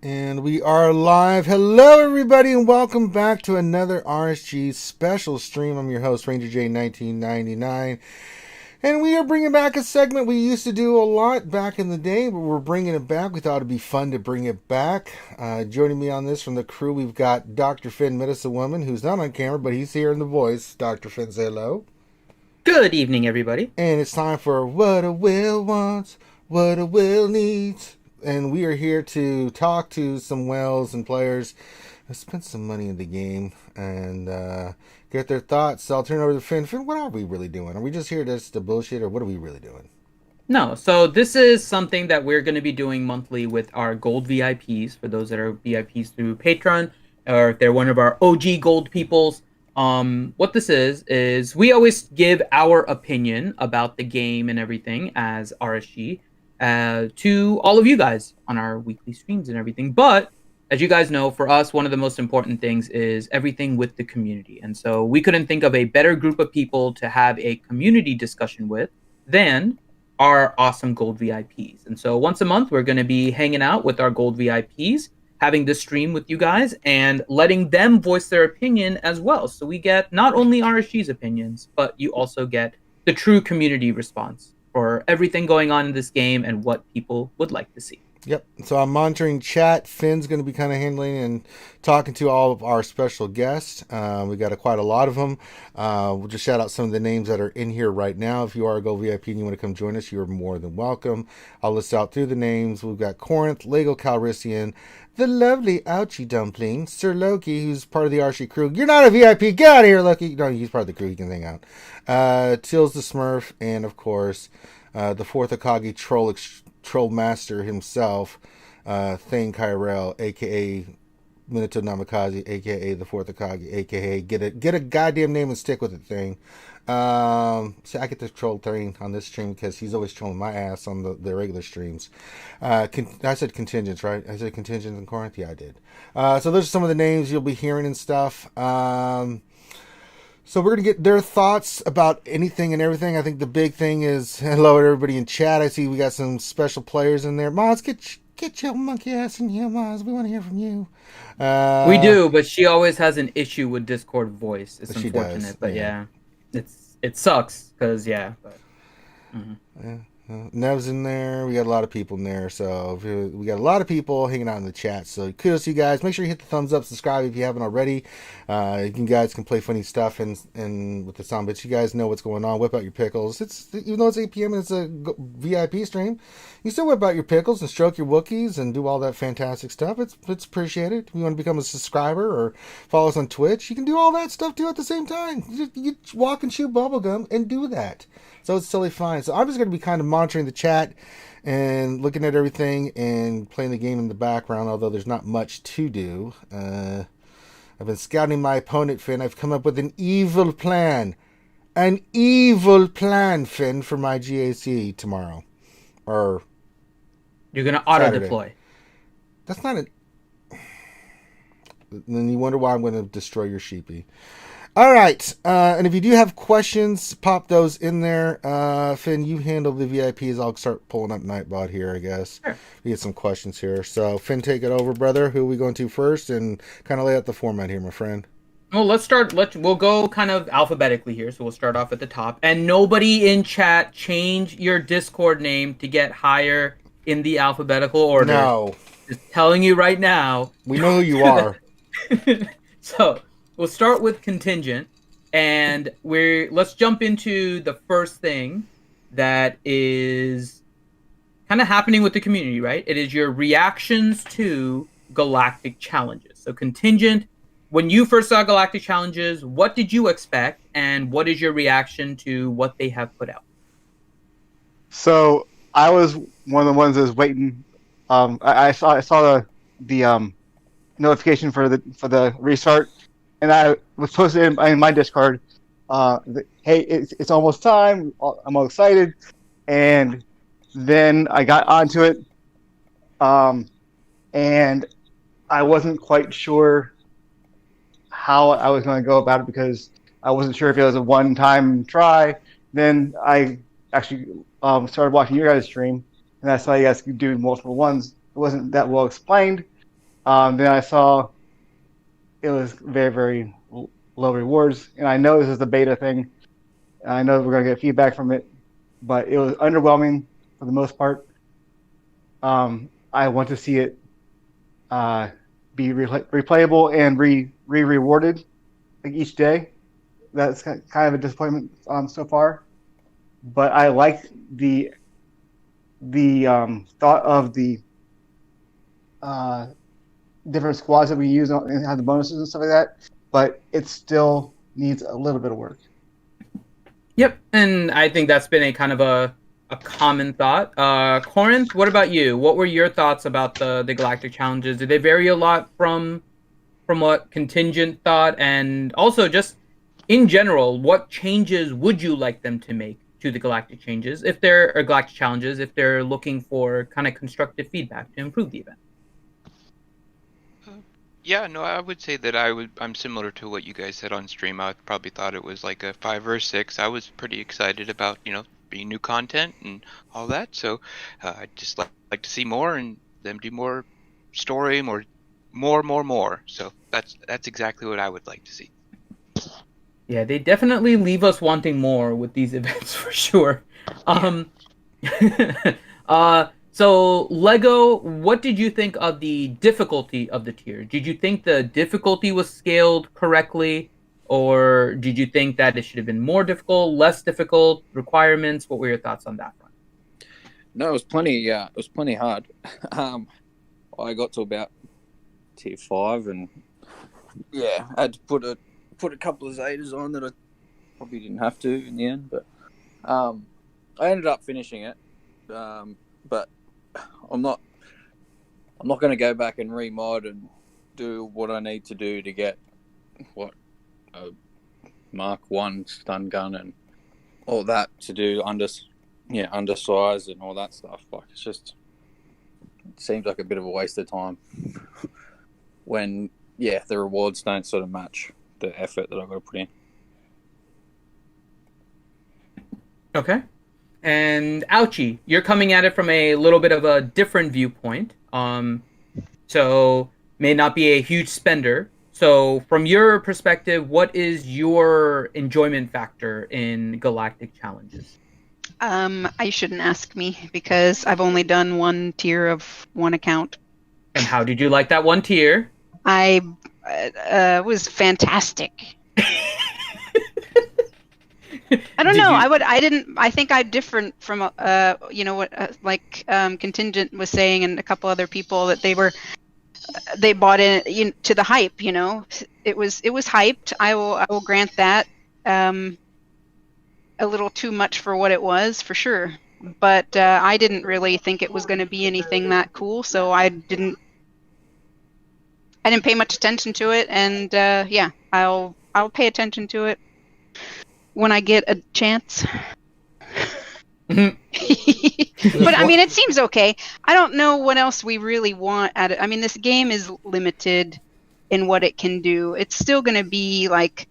And we are live. Hello, everybody, and welcome back to another RSG special stream. I'm your host, Ranger J 1999. And we are bringing back a segment we used to do a lot back in the day, but we're bringing it back. We thought it'd be fun to bring it back. Joining me on this from the crew, we've got Dr. Finn Medicine Woman, who's not on camera, but he's here in the voice. Dr. Finn, say hello. Good evening, everybody. And it's time for What a Will Wants, What a Will Needs. And we are here to talk to some whales and players who spent some money in the game and get their thoughts. So I'll turn it over to Finn. Finn, what are we really doing? Are we just here to bullshit, or what are we really doing? No, so this is something that we're going to be doing monthly with our gold VIPs, for those that are VIPs through Patreon, or if they're one of our OG gold peoples. What this is we always give our opinion about the game and everything as RSG. To all of you guys on our weekly streams and everything. But as you guys know, for us, one of the most important things is everything with the community. And so we couldn't think of a better group of people to have a community discussion with than our awesome gold VIPs. And so once a month, we're going to be hanging out with our gold VIPs, having this stream with you guys, and letting them voice their opinion as well. So we get not only RSG's opinions, but you also get the true community response for everything going on in this game and what people would like to see. Yep. So I'm monitoring chat. Finn's going to be kind of handling and talking to all of our special guests. We got quite a lot of them. We'll just shout out some of the names that are in here right now. If you are a Go VIP and you want to come join us, you're more than welcome. I'll list out through the names. We've got Corinth, Lego Calrissian, the lovely Ouchie Dumpling, Sir Loki, who's part of the RSG crew. You're not a VIP. Get out of here, Loki. No, he's part of the crew. He can hang out. Tills the Smurf, and of course, the fourth Akagi Troll Master himself, Thane Kyrell, aka Minato Namikaze, aka the fourth Akagi, aka get a goddamn name and stick with it thing. See, I get to troll Thane on this stream because he's always trolling my ass on the regular streams. I said contingents, right? I said contingents in Corinth? Yeah, I did. So those are some of the names you'll be hearing and stuff. So we're going to get their thoughts about anything and everything. I think the big thing is, hello to everybody in chat. I see we got some special players in there. Moz, get your monkey ass in here, Moz. We want to hear from you. We do, but she always has an issue with Discord voice. It's unfortunate, does, but yeah, it sucks, because, yeah. But, yeah. Nev's in there. We got a lot of people in there. So we got a lot of people hanging out in the chat. So kudos to you guys. Make sure you hit the thumbs up, subscribe if you haven't already. You guys can play funny stuff and with the sound bits. You guys know what's going on. Whip out your pickles. Even though it's 8 p.m. and it's a VIP stream, you still whip out your pickles and stroke your Wookiees and do all that fantastic stuff. It's appreciated. If you want to become a subscriber or follow us on Twitch, you can do all that stuff too at the same time. You walk and chew bubblegum and do that. So it's totally fine. So I'm just going to be kind of monitoring the chat and looking at everything and playing the game in the background, although there's not much to do. I've been scouting my opponent, Finn. I've come up with an evil plan. An evil plan, Finn, for my GAC tomorrow. Or you're going to auto-deploy. That's not it. Then you wonder why I'm going to destroy your sheepy. All right, and if you do have questions, pop those in there. Finn, you handle the VIPs. I'll start pulling up Nightbot here, I guess. Sure. We get some questions here. So, Finn, take it over, brother. Who are we going to first? And kind of lay out the format here, my friend. Well, we'll go kind of alphabetically here. So we'll start off at the top. And nobody in chat change your Discord name to get higher in the alphabetical order. No. Just telling you right now. We know who you are. So we'll start with contingent, and let's jump into the first thing that is kind of happening with the community, right? It is your reactions to Galactic challenges. So contingent, when you first saw Galactic challenges, what did you expect, and what is your reaction to what they have put out? So I was one of the ones that was waiting. I saw the notification for the restart. And I was posted in my Discord, hey, it's almost time. I'm all excited. And then I got onto it, and I wasn't quite sure how I was going to go about it because I wasn't sure if it was a one-time try. Then I actually started watching your guys' stream, and I saw you guys do multiple ones. It wasn't that well explained. Then I saw it was very, very low rewards, and I know this is the beta thing. And I know we're gonna get feedback from it, but it was underwhelming for the most part. I want to see it be replayable and rewarded like each day. That's kind of a disappointment so far. But I like the thought of the different squads that we use and have the bonuses and stuff like that. But it still needs a little bit of work. Yep, and I think that's been a kind of a common thought. Corinth, what about you? What were your thoughts about the Galactic challenges? Did they vary a lot from what Contingent thought? And also, just in general, what changes would you like them to make to the Galactic changes, if they're or Galactic challenges, if they're looking for kind of constructive feedback to improve the event? Yeah, no, I would say that I'm similar to what you guys said on stream. I probably thought it was like a 5 or 6. I was pretty excited about, being new content and all that. So I'd just like to see more and them do more story, more. So that's exactly what I would like to see. Yeah, they definitely leave us wanting more with these events for sure. So Lego, what did you think of the difficulty of the tier? Did you think the difficulty was scaled correctly, or did you think that it should have been more difficult, less difficult, requirements? What were your thoughts on that front? No, it was plenty. It was plenty hard. I got to about tier 5, and I had to put a couple of Zetas on that I probably didn't have to in the end, but I ended up finishing it. But I'm not going to go back and remod and do what I need to do to get a Mark 1 stun gun and all that to do undersize and all that stuff. Like, it seems like a bit of a waste of time when the rewards don't sort of match the effort that I've got to put in. Okay. And Ouchie, you're coming at it from a little bit of a different viewpoint. So may not be a huge spender. So from your perspective, what is your enjoyment factor in Galactic challenges? I shouldn't ask me because I've only done one tier of one account. And how did you like that one tier? Was fantastic. I don't know. I think I'm different from Contingent was saying and a couple other people that they bought in to the hype. It was hyped. I will grant that. A little too much for what it was, for sure. But I didn't really think it was going to be anything that cool, so I didn't pay much attention to it. And I'll pay attention to it when I get a chance. But I mean, it seems okay. I don't know what else we really want at it. I mean, this game is limited in what it can do. It's still going to be like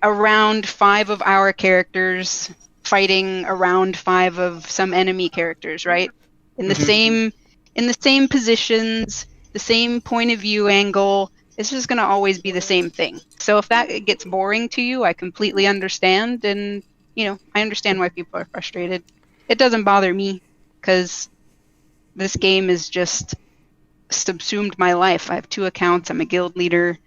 around 5 of our characters fighting around 5 of some enemy characters, right? In the same positions, the same point of view angle. It's just going to always be the same thing. So if that gets boring to you, I completely understand. And, I understand why people are frustrated. It doesn't bother me because this game has just subsumed my life. I have 2 accounts. I'm a guild leader.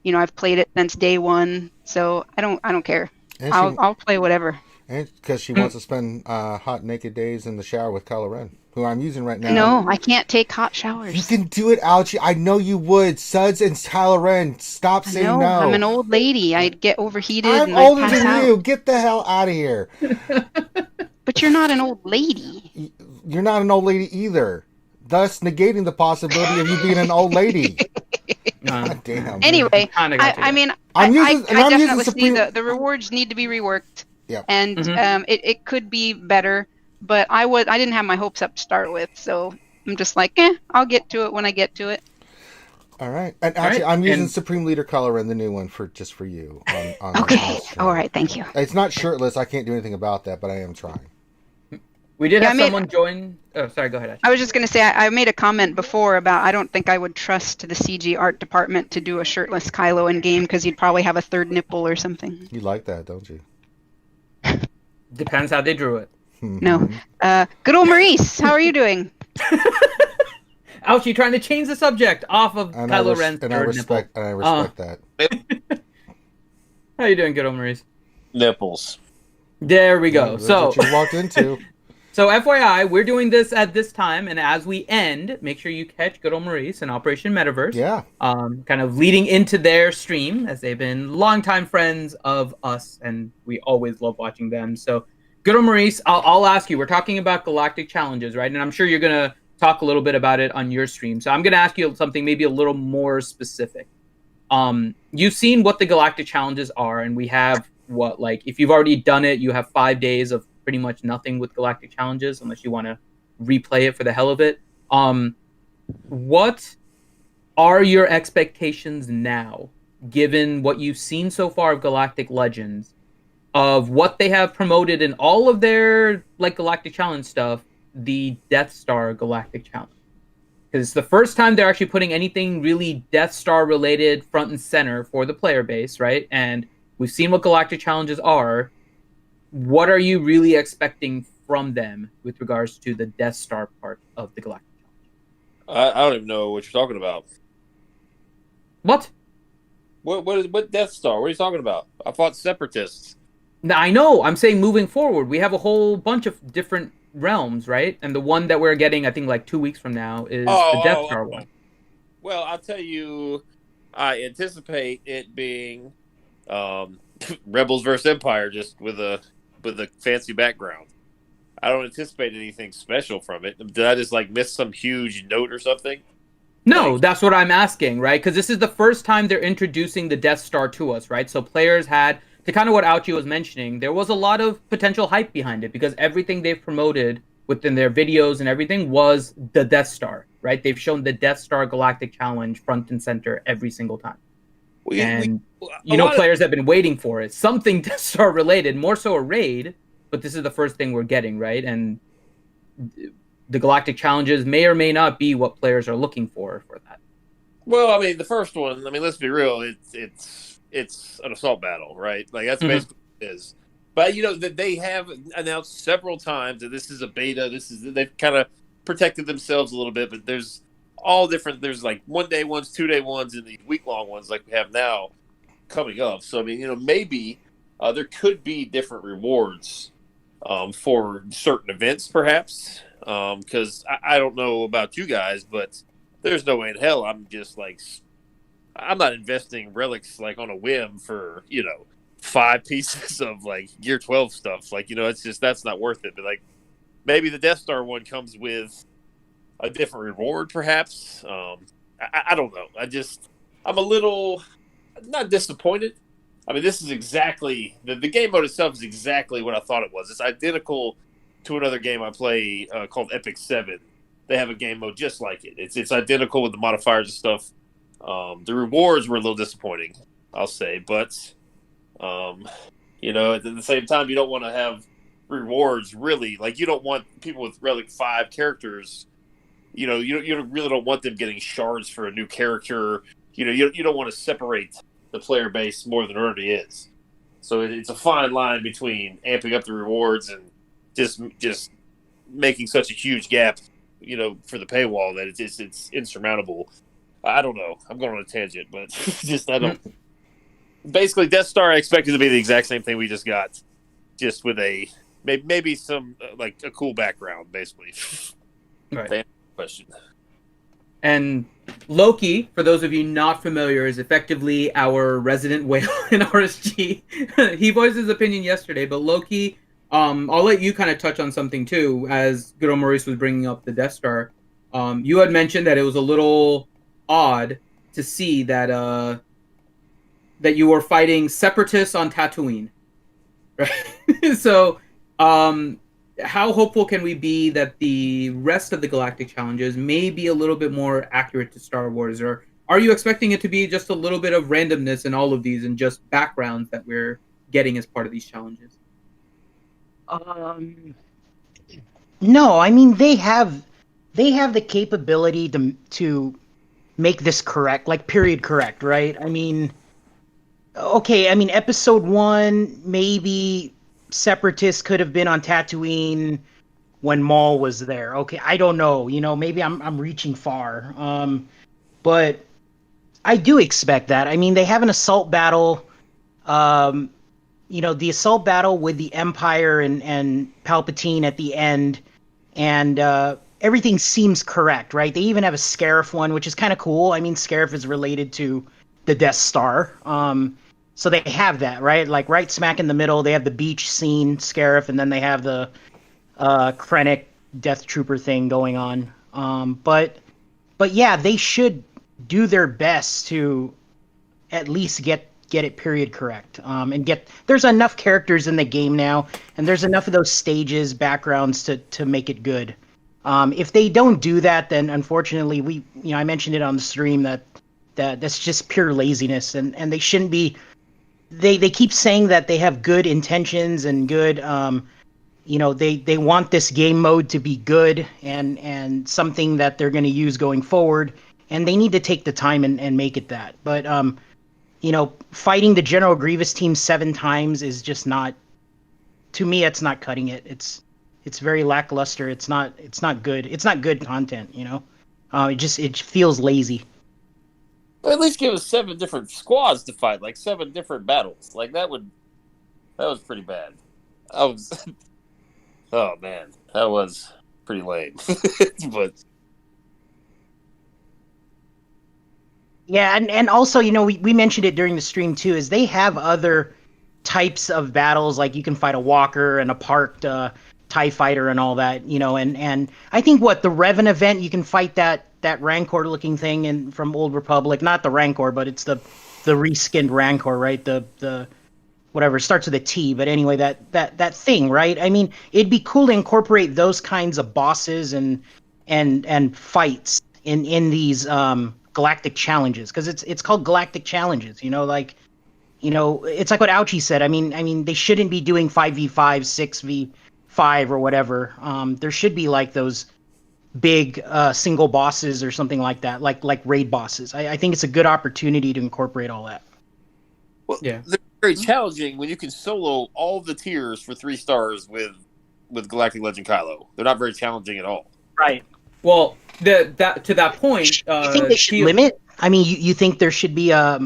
I've played it since day 1. So I don't care. I'll play whatever. And because she wants to spend hot naked days in the shower with Kylo Ren, who I'm using right now. No, I can't take hot showers. You can do it, Ouchie. I know you would. Suds and Kylo Ren, stop saying no. I'm an old lady. I'd get overheated. I'm older than you. Get the hell out of here. But you're not an old lady. You're not an old lady either. Thus negating the possibility of you being an old lady. God damn. Anyway, I definitely see the rewards need to be reworked. Yep. And it could be better, but I didn't have my hopes up to start with, so I'm just like, I'll get to it when I get to it. All right. And actually, I'm using Supreme Leader Color in the new one for you. On okay. All right. Thank you. It's not shirtless. I can't do anything about that, but I am trying. We did Yeah, have someone join. Oh, sorry. Go ahead, Ash. I was just going to say, I made a comment before about I don't think I would trust the CG art department to do a shirtless Kylo in game because he'd probably have a third nipple or something. You like that, don't you? Depends how they drew it. No. Good old Maurice, how are you doing? Ouchie, trying to change the subject off of Kylo Ren's third nipple. And I respect that. How you doing, good old Maurice? Nipples. There we go. That's So what you walked into. So FYI, we're doing this at this time, and as we end, make sure you catch good old Maurice and Operation Metaverse. Yeah. Kind of leading into their stream, as they've been longtime friends of us, and we always love watching them. So, good old Maurice, I'll ask you. We're talking about Galactic challenges, right? And I'm sure you're gonna talk a little bit about it on your stream. So I'm gonna ask you something maybe a little more specific. You've seen what the Galactic challenges are, and we have if you've already done it, you have 5 days of pretty much nothing with Galactic challenges unless you want to replay it for the hell of it. What are your expectations now, given what you've seen so far of Galactic Legends, of what they have promoted in all of their Galactic Challenge stuff, the Death Star Galactic Challenge? Because it's the first time they're actually putting anything really Death Star related front and center for the player base, right? And we've seen what Galactic challenges are. What are you really expecting from them with regards to the Death Star part of the Galactic Challenge? I don't even know what you're talking about. What? What Death Star? What are you talking about? I fought Separatists. Now, I know. I'm saying moving forward, we have a whole bunch of different realms, right? And the one that we're getting, I think, 2 weeks from now is the Death Star one. Well, I'll tell you, I anticipate it being Rebels versus Empire, just with a fancy background. I don't anticipate anything special from it. Did I just miss some huge note or something? No, that's what I'm asking, right? Because this is the first time they're introducing the Death Star to us, right? So players had, to kind of what Ouchie was mentioning, there was a lot of potential hype behind it because everything they've promoted within their videos and everything was the Death Star, right? They've shown the Death Star Galactic Challenge front and center every single time. Players have been waiting for it. Something Death Star related, more so a raid, but this is the first thing we're getting, right? And the Galactic challenges may or may not be what players are looking for that. Well, the first one, let's be real, it's an assault battle, right? That's basically what it is. But that they have announced several times that this is a beta. They've kind of protected themselves a little bit, but there's all different. There's 1 day ones, 2 day ones, and the week-long ones like we have now coming up. So maybe there could be different rewards for certain events, perhaps. Because I don't know about you guys, but there's no way in hell I'm just I'm not investing relics on a whim for 5 pieces of Gear 12 stuff. It's just, that's not worth it. But maybe the Death Star one comes with a different reward, perhaps. I don't know. I'm a little not disappointed. This is exactly the game mode itself is exactly what I thought it was. It's identical to another game I play called Epic 7. They have a game mode just like it. It's identical with the modifiers and stuff. The rewards were a little disappointing, I'll say, but at the same time, you don't want to have rewards really. You don't want people with Relic 5 characters. You really don't want them getting shards for a new character. You don't want to separate the player base more than it already is. So it's a fine line between amping up the rewards and just making such a huge gap, for the paywall that it's insurmountable. I don't know. I'm going on a tangent, but I don't. Basically, Death Star I expected to be the exact same thing we just got, just with maybe some a cool background, basically. Right. Question. And Loki, for those of you not familiar, is effectively our resident whale in RSG. He voiced his opinion yesterday, but Loki, I'll let you kind of touch on something too, as good old Maurice was bringing up the Death Star. You had mentioned that it was a little odd to see that that you were fighting separatists on Tatooine, right? So, how hopeful can we be that the rest of the Galactic challenges may be a little bit more accurate to Star Wars, or are you expecting it to be just a little bit of randomness in all of these and just backgrounds that we're getting as part of these challenges? No, I mean they have the capability to make this correct, like period correct, right? I mean, okay, I mean episode 1 maybe Separatists could have been on Tatooine when Maul was there. Okay, I don't know, maybe I'm reaching far. But I do expect that. I mean, they have an assault battle. Um, the assault battle with the Empire and Palpatine at the end, and everything seems correct, right? They even have a Scarif one, which is kind of cool. I mean, Scarif is related to the Death Star. So they have that, right? Like right smack in the middle, they have the beach scene, Scarif, and then they have the Krennic Death Trooper thing going on. But yeah, they should do their best to at least get it period correct, and there's enough characters in the game now, and there's enough of those stages backgrounds to make it good. If they don't do that, then unfortunately I mentioned it on the stream that's just pure laziness, and they shouldn't be. They keep saying that they have good intentions and good they want this game mode to be good and something that they're going to use going forward, and they need to take the time and make it that. But fighting the General Grievous team 7 times is just not, to me, it's not cutting it. It's very lackluster. It's not good. It's not good content, it feels lazy. Well, at least give us 7 different squads to fight, like 7 different battles. Like that was pretty bad. Oh man, that was pretty lame. But yeah, and also, we mentioned it during the stream too, is they have other types of battles, like you can fight a walker and a parked TIE fighter and all that, and I think the Revan event, you can fight that Rancor looking thing from Old Republic, not the Rancor, but it's the reskinned Rancor, right? The whatever, starts with a T, but anyway, that thing, right? I mean, it'd be cool to incorporate those kinds of bosses and fights in these galactic challenges, because it's called galactic challenges, it's like what Ouchie said. I mean they shouldn't be doing 5v5, 6v5 or whatever. There should be like those big single bosses or something like that, like raid bosses. I think it's a good opportunity to incorporate all that. Well, yeah, they're very challenging when you can solo all the tiers for 3 stars with Galactic Legend Kylo. They're not very challenging at all. Right. Well, to that point, you think they should limit? I mean, you think there should be a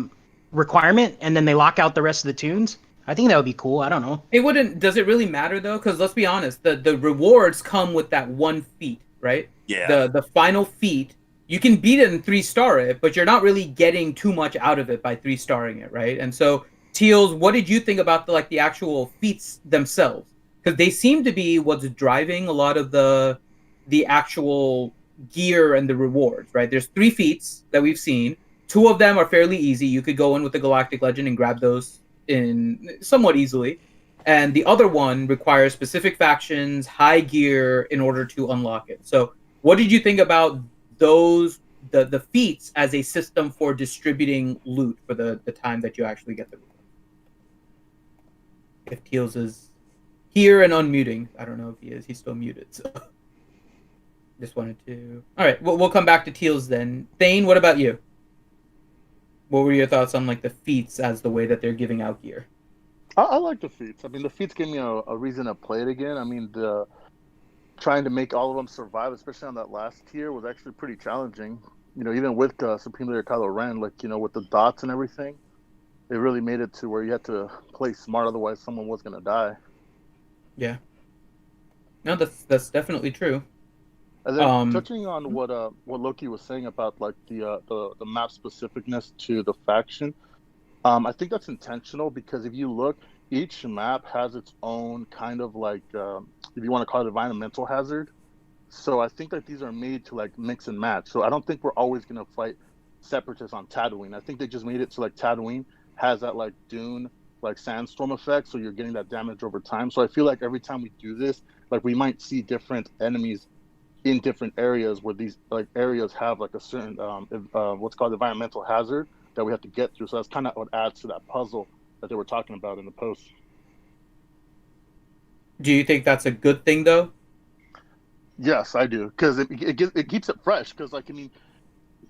requirement, and then they lock out the rest of the tunes? I think that would be cool. I don't know. It wouldn't. Does it really matter though? Because let's be honest, the rewards come with that one feat, right? Yeah. The final feat, you can beat it and 3-star it, but you're not really getting too much out of it by 3-starring it, right? And so, Teals, what did you think about the actual feats themselves? Because they seem to be what's driving a lot of the actual gear and the rewards, right? There's 3 feats that we've seen. 2 of them are fairly easy. You could go in with the Galactic Legend and grab those in somewhat easily. And the other one requires specific factions, high gear in order to unlock it. So what did you think about those, the feats as a system for distributing loot for the time that you actually get the reward? If Teals is here and unmuting. I don't know if he is. He's still muted, so just wanted to... All right, we'll come back to Teals then. Thane, what about you? What were your thoughts on the feats as the way that they're giving out gear? I like the feats. I mean, the feats gave me a reason to play it again. I mean, trying to make all of them survive, especially on that last tier, was actually pretty challenging. Even with Supreme Leader Kylo Ren, with the dots and everything, it really made it to where you had to play smart, otherwise someone was going to die. Yeah. No, that's definitely true. And then touching on what Loki was saying about the map specificness to the faction, I think that's intentional, because if you look, each map has its own kind of if you want to call it environmental hazard. So I think that these are made to mix and match. So I don't think we're always going to fight Separatists on Tatooine. I think they just made it so Tatooine has that dune sandstorm effect, so you're getting that damage over time. So I feel like every time we do this, we might see different enemies in different areas where these areas have a certain what's called environmental hazard that we have to get through. So that's kind of what adds to that puzzle that they were talking about in the post. Do you think that's a good thing though? Yes, I do, because it keeps it fresh. Because like I mean,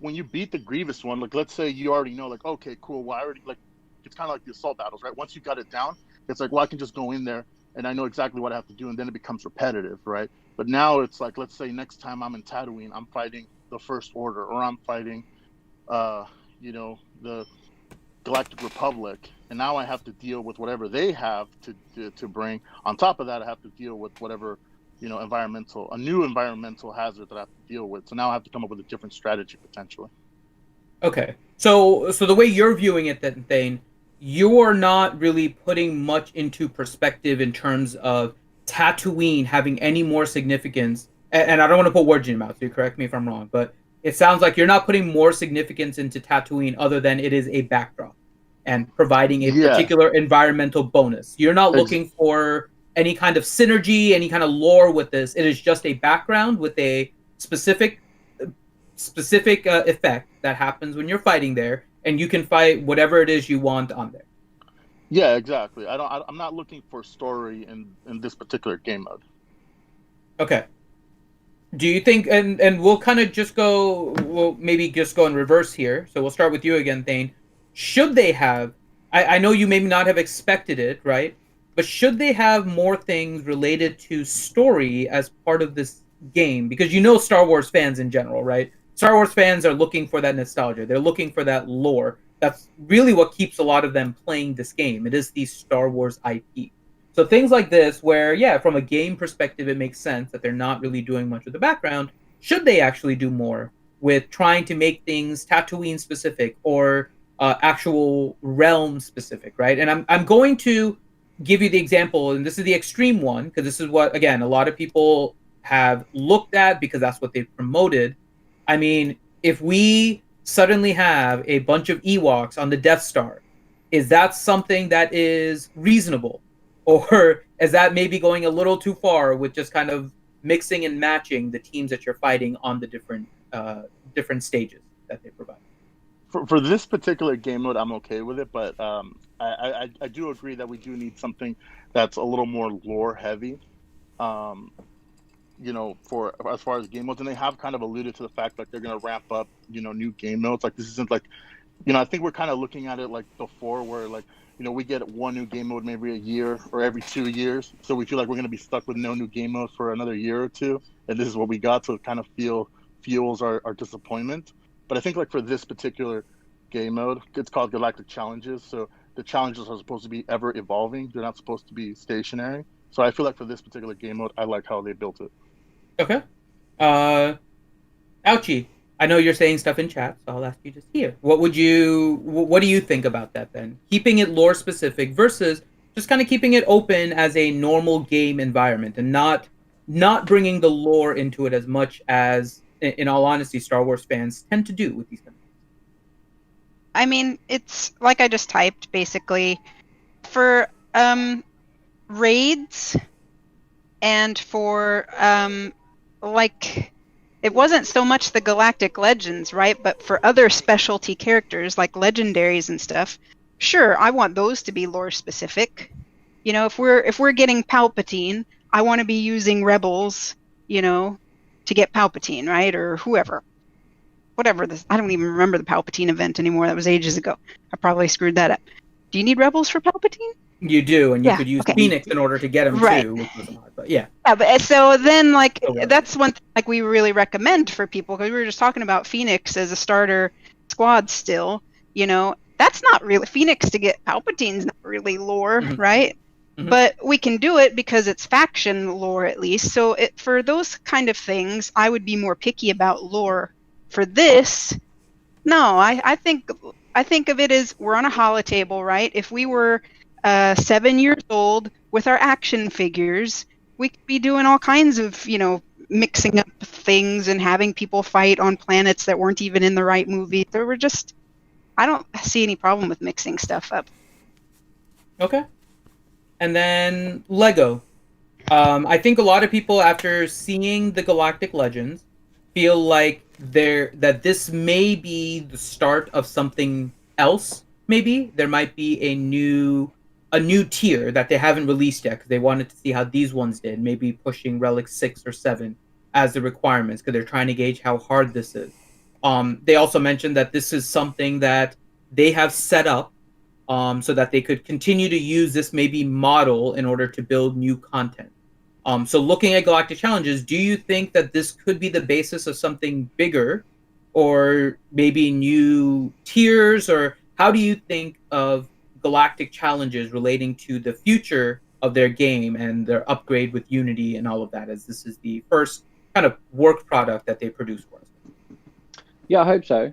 when you beat the Grievous one, like let's say you already know, like okay, cool. Well, I already like it's kind of like the assault battles, right? Once you got it down, it's like well, I can just go in there and I know exactly what I have to do, and then it becomes repetitive, right? But now it's like let's say next time I'm in Tatooine, I'm fighting the First Order, or I'm fighting, the Galactic Republic, and now I have to deal with whatever they have to bring. On top of that, I have to deal with whatever a new environmental hazard that I have to deal with. So now I have to come up with a different strategy potentially. Okay, so the way you're viewing it, then, Thane, you're not really putting much into perspective in terms of Tatooine having any more significance. And I don't want to put words in your mouth, so you correct me if I'm wrong, but it sounds like you're not putting more significance into Tatooine other than it is a backdrop and providing a particular environmental bonus. You're not looking for any kind of synergy, any kind of lore with this. It is just a background with a specific effect that happens when you're fighting there, and you can fight whatever it is you want on there. Yeah, exactly. I'm not looking for story in this particular game mode. Okay. Do you think, and we'll kind of we'll maybe just go in reverse here. So we'll start with you again, Thane. Should they have, I know you may not have expected it, right? But should they have more things related to story as part of this game? Because Star Wars fans in general, right? Star Wars fans are looking for that nostalgia. They're looking for that lore. That's really what keeps a lot of them playing this game. It is the Star Wars IP. So things like this, where, yeah, from a game perspective, it makes sense that they're not really doing much with the background. Should they actually do more with trying to make things Tatooine specific or actual realm specific, right? And I'm going to give you the example, and this is the extreme one, because this is what, again, a lot of people have looked at because that's what they've promoted. I mean, if we suddenly have a bunch of Ewoks on the Death Star, is that something that is reasonable? Or is that maybe going a little too far with just kind of mixing and matching the teams that you're fighting on the different stages that they provide? For this particular game mode, I'm okay with it, but I do agree that we do need something that's a little more lore heavy. For as far as game modes, and they have kind of alluded to the fact that they're going to ramp up, new game modes. Like this isn't like, I think we're kind of looking at it like before, where like, we get one new game mode maybe a year or every 2 years. So we feel like we're going to be stuck with no new game mode for another year or two. And this is what we got. So it kind of fuels our disappointment. But I think like for this particular game mode, it's called Galactic Challenges. So the challenges are supposed to be ever evolving. They're not supposed to be stationary. So I feel like for this particular game mode, I like how they built it. Okay. Ouchie, I know you're saying stuff in chat, so I'll ask you just here. What do you think about that then? Keeping it lore specific versus just kind of keeping it open as a normal game environment and not bringing the lore into it as much as, in all honesty, Star Wars fans tend to do with these kind of things. I mean, it's like I just typed, basically. For raids and for it wasn't so much the Galactic Legends, right? But for other specialty characters like legendaries and stuff, sure, I want those to be lore specific. If we're getting Palpatine, I want to be using Rebels, to get Palpatine, right? Or whoever. Whatever this, I don't even remember the Palpatine event anymore. That was ages ago. I probably screwed that up. Do you need Rebels for Palpatine? You do, and you could use Phoenix in order to get him too, which was hard, but yeah. Yeah, but so then that's one thing we really recommend for people, because we were just talking about Phoenix as a starter squad still. That's not really Phoenix to get Palpatine's not really lore, right? Mm-hmm. But we can do it because it's faction lore at least. So for those kind of things, I would be more picky about lore. For this, no, I think of it as we're on a holotable, right? If we were 7 years old with our action figures, we could be doing all kinds of, mixing up things and having people fight on planets that weren't even in the right movie. I don't see any problem with mixing stuff up. Okay. And then Lego. I think a lot of people, after seeing the Galactic Legends, feel like that this may be the start of something else. Maybe there might be a new tier that they haven't released yet because they wanted to see how these ones did. Maybe pushing Relic 6 or 7 as the requirements because they're trying to gauge how hard this is. They also mentioned that this is something that they have set up so that they could continue to use this maybe model in order to build new content. So looking at Galactic Challenges, do you think that this could be the basis of something bigger or maybe new tiers? Or how do you think of Galactic Challenges relating to the future of their game and their upgrade with Unity and all of that, as this is the first kind of work product that they produce for us? Yeah, I hope so.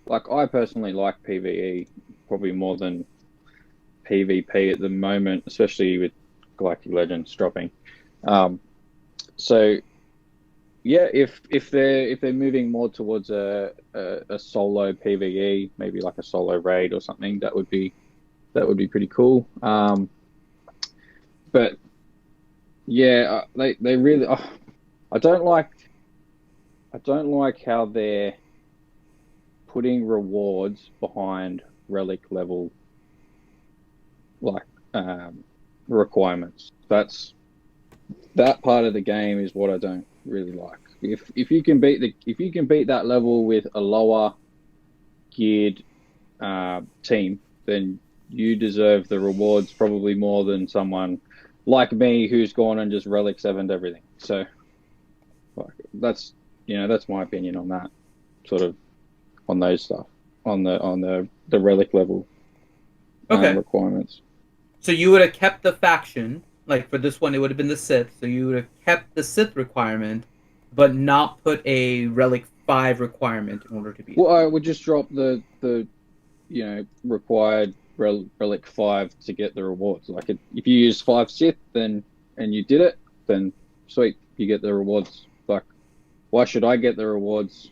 Like, I personally like PvE probably more than PvP at the moment, especially with Galactic Legends dropping. So yeah, if they're moving more towards a solo PvE, maybe like a solo raid or something, that would be pretty cool. But yeah, they really. I don't like how they're putting rewards behind relic level like requirements. That part of the game is what I don't really like. If you can beat that level with a lower geared team, then you deserve the rewards probably more than someone like me who's gone and just relic 7'd everything. So that's my opinion on that, sort of, on those stuff, on the relic level requirements. So you would have kept the faction, like for this one, it would have been the Sith. So you would have kept the Sith requirement, but not put a relic 5 requirement in order to beat. Well, I would just drop the required relic 5 to get the rewards. Like, if you use 5 Sith, and you did it, then sweet, you get the rewards. Like, why should I get the rewards?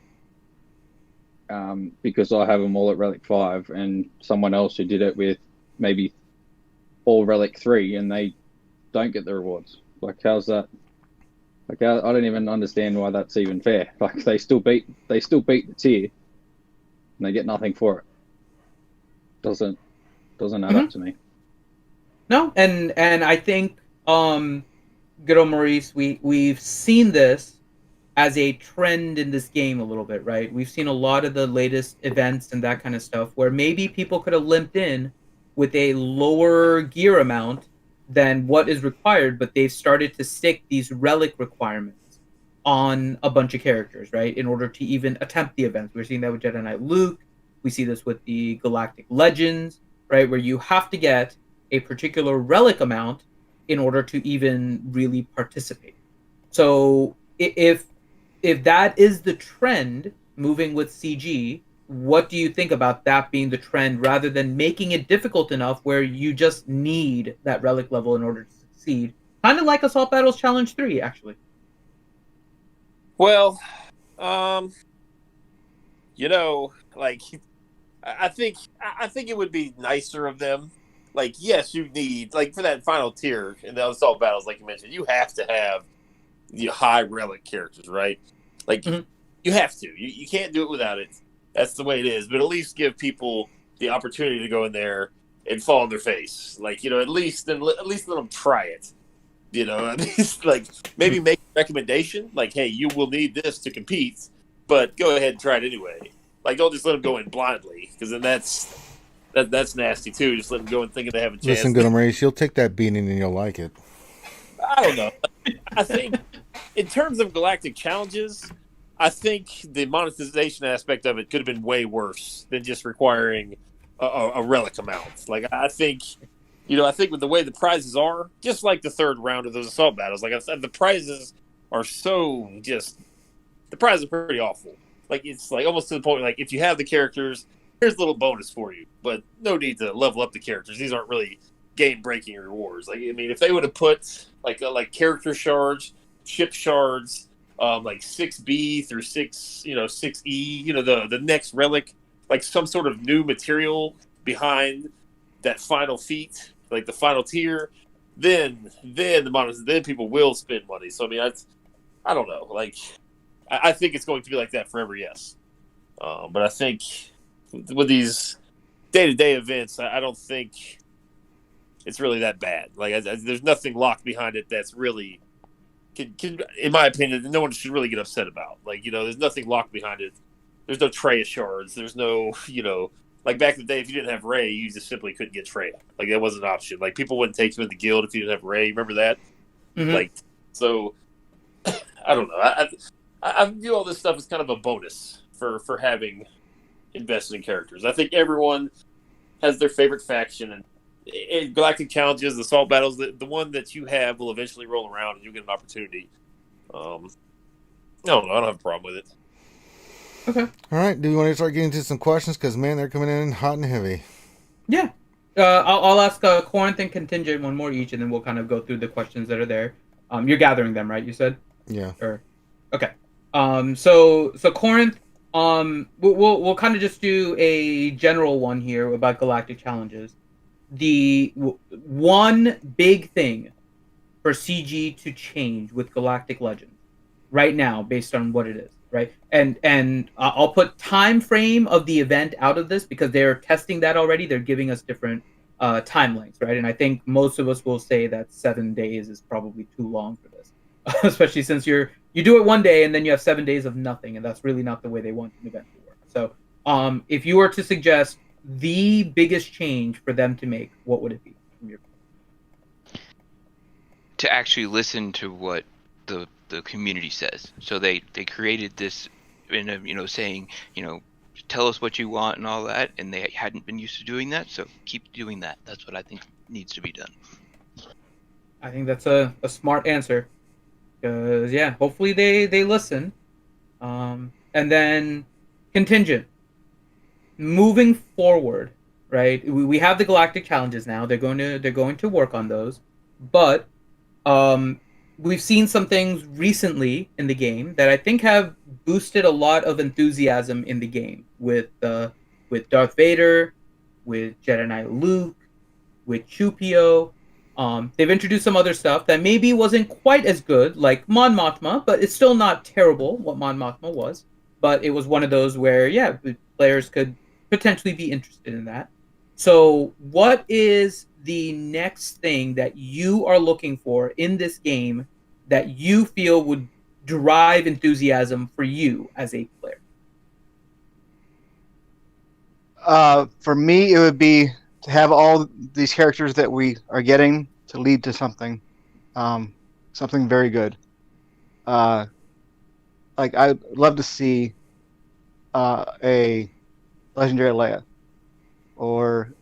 Because I have them all at relic 5, and someone else who did it with maybe all relic 3, and they don't get the rewards. Like, how's that? Like, I don't even understand why that's even fair. Like, they still beat the tier, and they get nothing for it. Doesn't add up to me. No, and I think good old Maurice, we've seen this as a trend in this game a little bit, right? We've seen a lot of the latest events and that kind of stuff where maybe people could have limped in with a lower gear amount than what is required, but they've started to stick these relic requirements on a bunch of characters, right? In order to even attempt the events. We're seeing that with Jedi Knight Luke. We see this with the Galactic Legends, right? Where you have to get a particular relic amount in order to even really participate. So if that is the trend moving with CG, what do you think about that being the trend rather than making it difficult enough where you just need that relic level in order to succeed? Kind of like Assault Battles Challenge 3, actually. Well, like, I think it would be nicer of them. Like, yes, you need, like, for that final tier in the Assault Battles, like you mentioned, you have to have the high relic characters, right? Like, you have to. You can't do it without it. That's the way it is. But at least give people the opportunity to go in there and fall on their face. Like, at least let them try it. At least, like, maybe make a recommendation. Like, hey, you will need this to compete, but go ahead and try it anyway. Like, don't just let them go in blindly, because then that's nasty too. Just let them go and thinking they have a chance. Listen, good Maurice, you'll take that beating and you'll like it. I don't know. I think in terms of Galactic Challenges, I think the monetization aspect of it could have been way worse than just requiring a relic amount. Like, I think, with the way the prizes are, just like the third round of those assault battles, like I said, the prizes are the prizes are pretty awful. Like, it's like almost to the point, like, if you have the characters, here's a little bonus for you, but no need to level up the characters. These aren't really game-breaking rewards. Like, I mean, if they would have put like character shards, ship shards, like 6B through 6E, the next relic, like some sort of new material behind that final feat, like the final tier, then people will spend money. So I mean, I don't know. Like, I think it's going to be like that forever, yes. But I think with these day-to-day events, I don't think it's really that bad. Like, there's nothing locked behind it that's really in my opinion, no one should really get upset about. Like, there's nothing locked behind it. There's no Treya shards. There's no, like back in the day, if you didn't have Ray, you just simply couldn't get Treya. Like, that wasn't an option. Like, people wouldn't take you in the guild if you didn't have Ray. Remember that? Mm-hmm. Like, so I don't know. I view all this stuff as kind of a bonus for having invested in characters. I think everyone has their favorite faction, and in Galactic Challenges, the Assault Battles, the one that you have will eventually roll around and you'll get an opportunity. I don't know. I don't have a problem with it. Okay. All right. Do you want to start getting to some questions? Because, man, they're coming in hot and heavy. Yeah. I'll ask Corinth and Contingent one more each, and then we'll kind of go through the questions that are there. You're gathering them, right? You said? Yeah. Okay. So Corinth, we'll kind of just do a general one here about Galactic Challenges. The one big thing for CG to change with Galactic Legends right now, based on what it is, right? And I'll put time frame of the event out of this because they're testing that already. They're giving us different time lengths, right? And I think most of us will say that 7 days is probably too long for this, especially since you do it one day and then you have 7 days of nothing, and that's really not the way they want an event to work. So, if you were to suggest the biggest change for them to make, what would it be? To actually listen to what the community says. So they created this in a saying, tell us what you want and all that, and they hadn't been used to doing that, so keep doing that. That's what I think needs to be done. I think that's a smart answer. Because, yeah, hopefully they listen. And then Contingent. Moving forward, right? We have the Galactic Challenges now. They're going to work on those. But we've seen some things recently in the game that I think have boosted a lot of enthusiasm in the game with Darth Vader, with Jedi Knight Luke, with Chupio. They've introduced some other stuff that maybe wasn't quite as good, like Mon Mothma, but it's still not terrible what Mon Mothma was. But it was one of those where, yeah, players could potentially be interested in that. So what is the next thing that you are looking for in this game that you feel would drive enthusiasm for you as a player? For me, it would be to have all these characters that we are getting to lead to something, something very good. Like, I'd love to see a Legendary Leia, or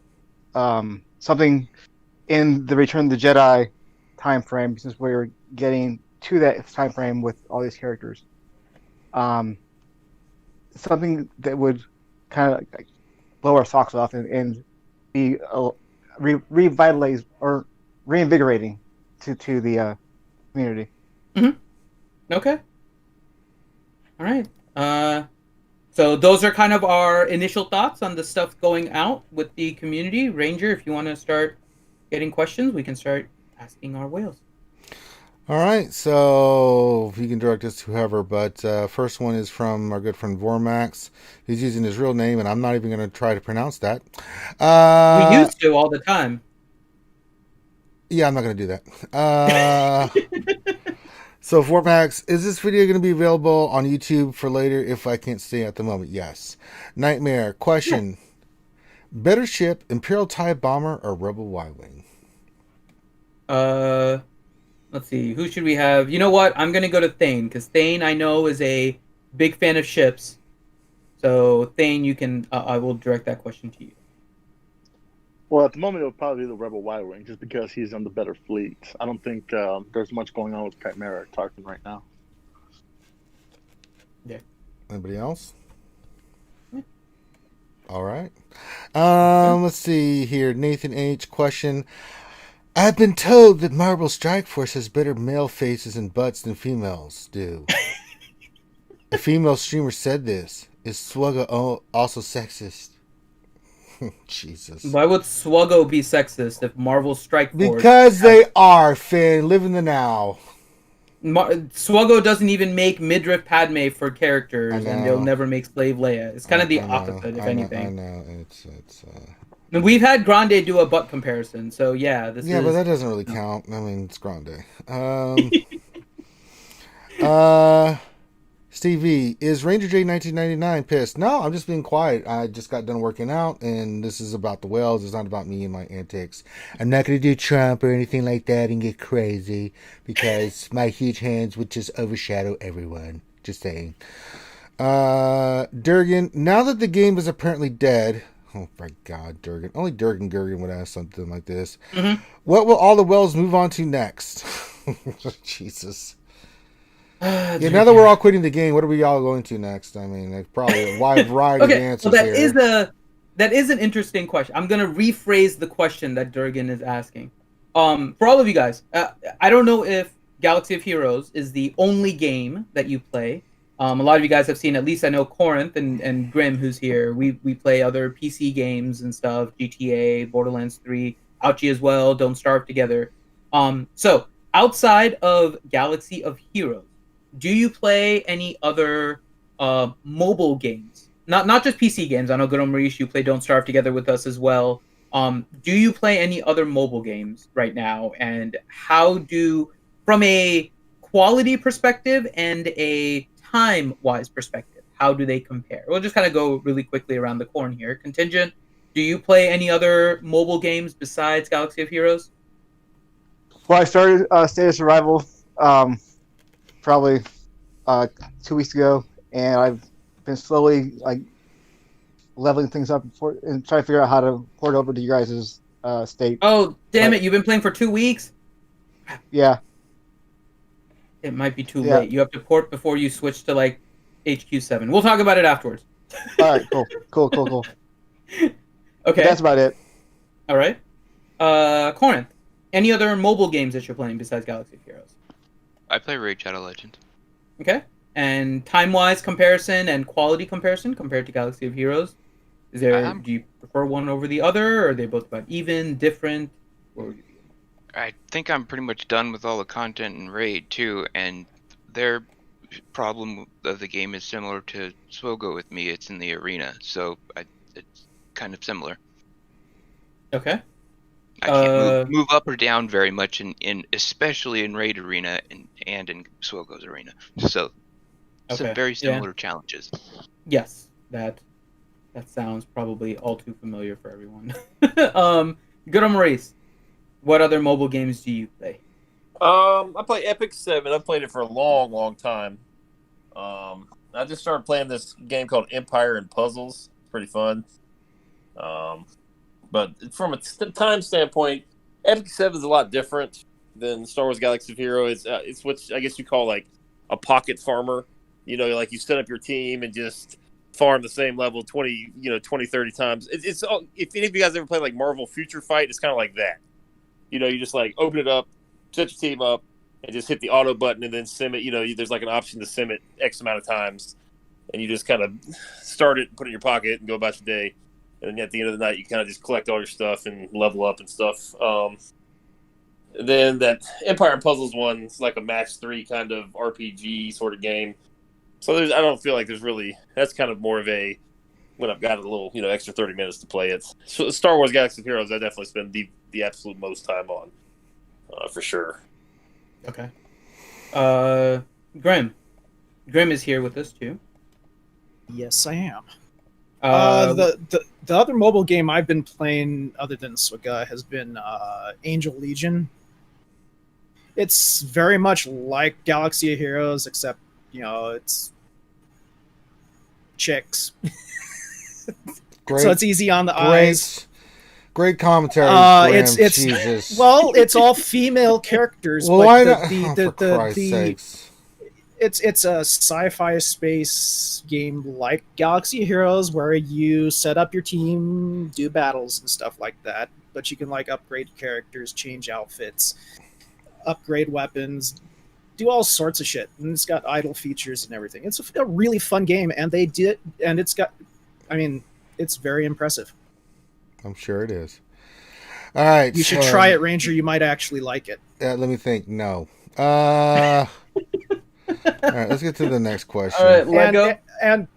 something in the Return of the Jedi time frame, since we're getting to that time frame with all these characters. Something that would kind of like blow our socks off and be revitalized or reinvigorating to the community. Mm-hmm. Okay. All right. So those are kind of our initial thoughts on the stuff going out with the community. Ranger, if you want to start getting questions, we can start asking our whales. All right, so you can direct us to whoever, but first one is from our good friend Vormax. He's using his real name, and I'm not even going to try to pronounce that. We used to all the time. Yeah, I'm not going to do that. So, Vormax, is this video going to be available on YouTube for later if I can't stay at the moment? Yes. Nightmare, question. Yeah. Better ship, Imperial TIE Bomber or Rebel Y-Wing? Let's see. Who should we have? You know what? I'm going to go to Thane, because Thane, I know, is a big fan of ships. So, Thane, you can... I will direct that question to you. Well, at the moment, it would probably be the Rebel Y-Wing, just because he's on the better fleet. I don't think there's much going on with Chimera or Tarkin right now. Yeah. Anybody else? Yeah. All right. Let's see here. Nathan H. question. I've been told that Marvel Strike Force has better male faces and butts than females do. A female streamer said this. Is SWGOH also sexist? Jesus. Why would SWGOH be sexist if Marvel Strike Force... Because they are, Finn. Live in the now. SWGOH doesn't even make midriff Padme for characters, and they'll never make Slave Leia. It's kind of the opposite, if anything. I know. It's And we've had Grande do a butt comparison, so yeah. But that doesn't really count. I mean, it's Grande. Stevie, is Ranger J 1999 pissed? No, I'm just being quiet. I just got done working out, and this is about the whales. It's not about me and my antics. I'm not going to do Trump or anything like that and get crazy because my huge hands would just overshadow everyone. Just saying. Durgan, now that the game is apparently dead. Oh my God, Durgan. Only Durgan Gurgan would ask something like this. Mm-hmm. What will all the whales move on to next? Jesus. Yeah, now that we're all quitting the game, what are we all going to next? I mean, like, probably a wide variety of answers well, that is an interesting question. I'm gonna rephrase the question that Durgan is asking. For all of you guys, I don't know if Galaxy of Heroes is the only game that you play. A lot of you guys have seen, at least I know Corinth and Grim, who's here. We play other PC games and stuff, GTA, Borderlands 3, Ouchie as well, Don't Starve Together. So outside of Galaxy of Heroes, do you play any other mobile games? Not just PC games. I know Good Maurice, you play Don't Starve Together with us as well. Do you play any other mobile games right now? And how do, from a quality perspective and a time-wise perspective, how do they compare? We'll just kind of go really quickly around the corn here. Contingent, do you play any other mobile games besides Galaxy of Heroes? Well, I started State of Survival probably 2 weeks ago, and I've been slowly leveling things up and trying to figure out how to port over to you guys' state. Oh, damn it! You've been playing for 2 weeks? Yeah. It might be too late. You have to port before you switch to HQ7. We'll talk about it afterwards. All right, cool. Okay. But that's about it. All right. Corinth, any other mobile games that you're playing besides Galaxy of Heroes? I play Raid Shadow Legends. Okay. And time-wise comparison and quality comparison compared to Galaxy of Heroes? Is there? Do you prefer one over the other, or are they both about even, different? Or... I think I'm pretty much done with all the content in Raid too, and their problem of the game is similar to SWGOH with me. It's in the arena, so it's kind of similar. Okay. I can't move up or down very much in especially in Raid arena and in SWGOH's arena. So some very similar challenges. Yes, that sounds probably all too familiar for everyone. Good on Maurice. What other mobile games do you play? I play Epic 7. I've played it for a long time. I just started playing this game called Empire and Puzzles. It's pretty fun. But from a time standpoint, Epic 7 is a lot different than Star Wars Galaxy of Heroes. It's what I guess you call a pocket farmer. You know, you set up your team and just farm the same level 20, 30 times. It's if any of you guys ever played Marvel Future Fight, it's kind of like that. You just open it up, set your team up, and just hit the auto button and then sim it. There's an option to sim it X amount of times. And you just kind of start it, put it in your pocket, and go about your day. And then at the end of the night, you kind of just collect all your stuff and level up and stuff. Then that Empire and Puzzles one is like a match 3 kind of RPG sort of game. So I don't feel like there's really, that's kind of more of a, when I've got a little, extra 30 minutes to play it. So Star Wars Galaxy of Heroes, I definitely spend the absolute most time on, for sure. Okay. Grim is here with us too. Yes, I am. The other mobile game I've been playing, other than SWGOH, has been Angel Legion. It's very much like Galaxy of Heroes, except it's chicks. Great, so it's easy on the eyes. Great commentary. It's Jesus. Well, it's all female characters. Well, but why not? For Christ's sakes. It's a sci-fi space game like Galaxy of Heroes, where you set up your team, do battles and stuff like that. But you can upgrade characters, change outfits, upgrade weapons, do all sorts of shit. And it's got idle features and everything. It's a really fun game, and it's very impressive. I'm sure it is. All right. You should try it, Ranger. You might actually like it. Let me think. No. All right, let's get to the next question. All right, Lego. And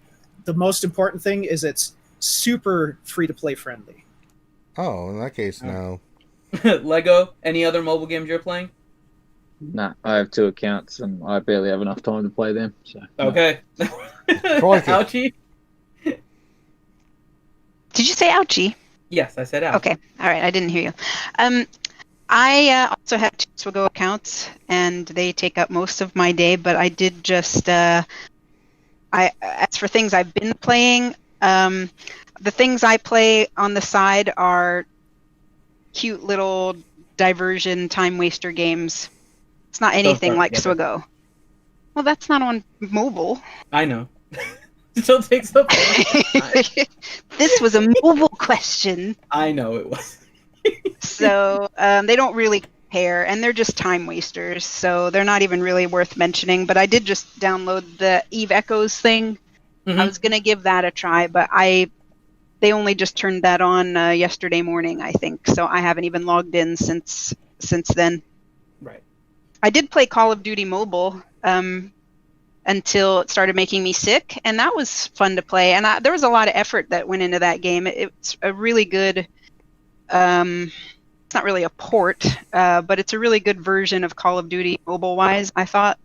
the most important thing is it's super free-to-play friendly. Oh, in that case, no. Lego, any other mobile games you're playing? Nah, I have 2 accounts and I barely have enough time to play them. So Okay. Ouchie. Ouchie. Did you say ouchie? Yes, I said ouchie. Okay. All right. I didn't hear you. I also have 2 SWGOH accounts, and they take up most of my day. But I did just as for things I've been playing, the things I play on the side are cute little diversion time waster games. It's not anything like SWGOH. Well, that's not on mobile. I know. It still takes up. This was a mobile question. I know it was. So they don't really compare, and they're just time wasters. So they're not even really worth mentioning. But I did just download the Eve Echoes thing. I was gonna give that a try, but they only just turned that on yesterday morning, I think. So I haven't even logged in since then. Right. I did play Call of Duty Mobile until it started making me sick, and that was fun to play. And there was a lot of effort that went into that game. It's a really good. It's not really a port, but it's a really good version of Call of Duty mobile-wise, I thought.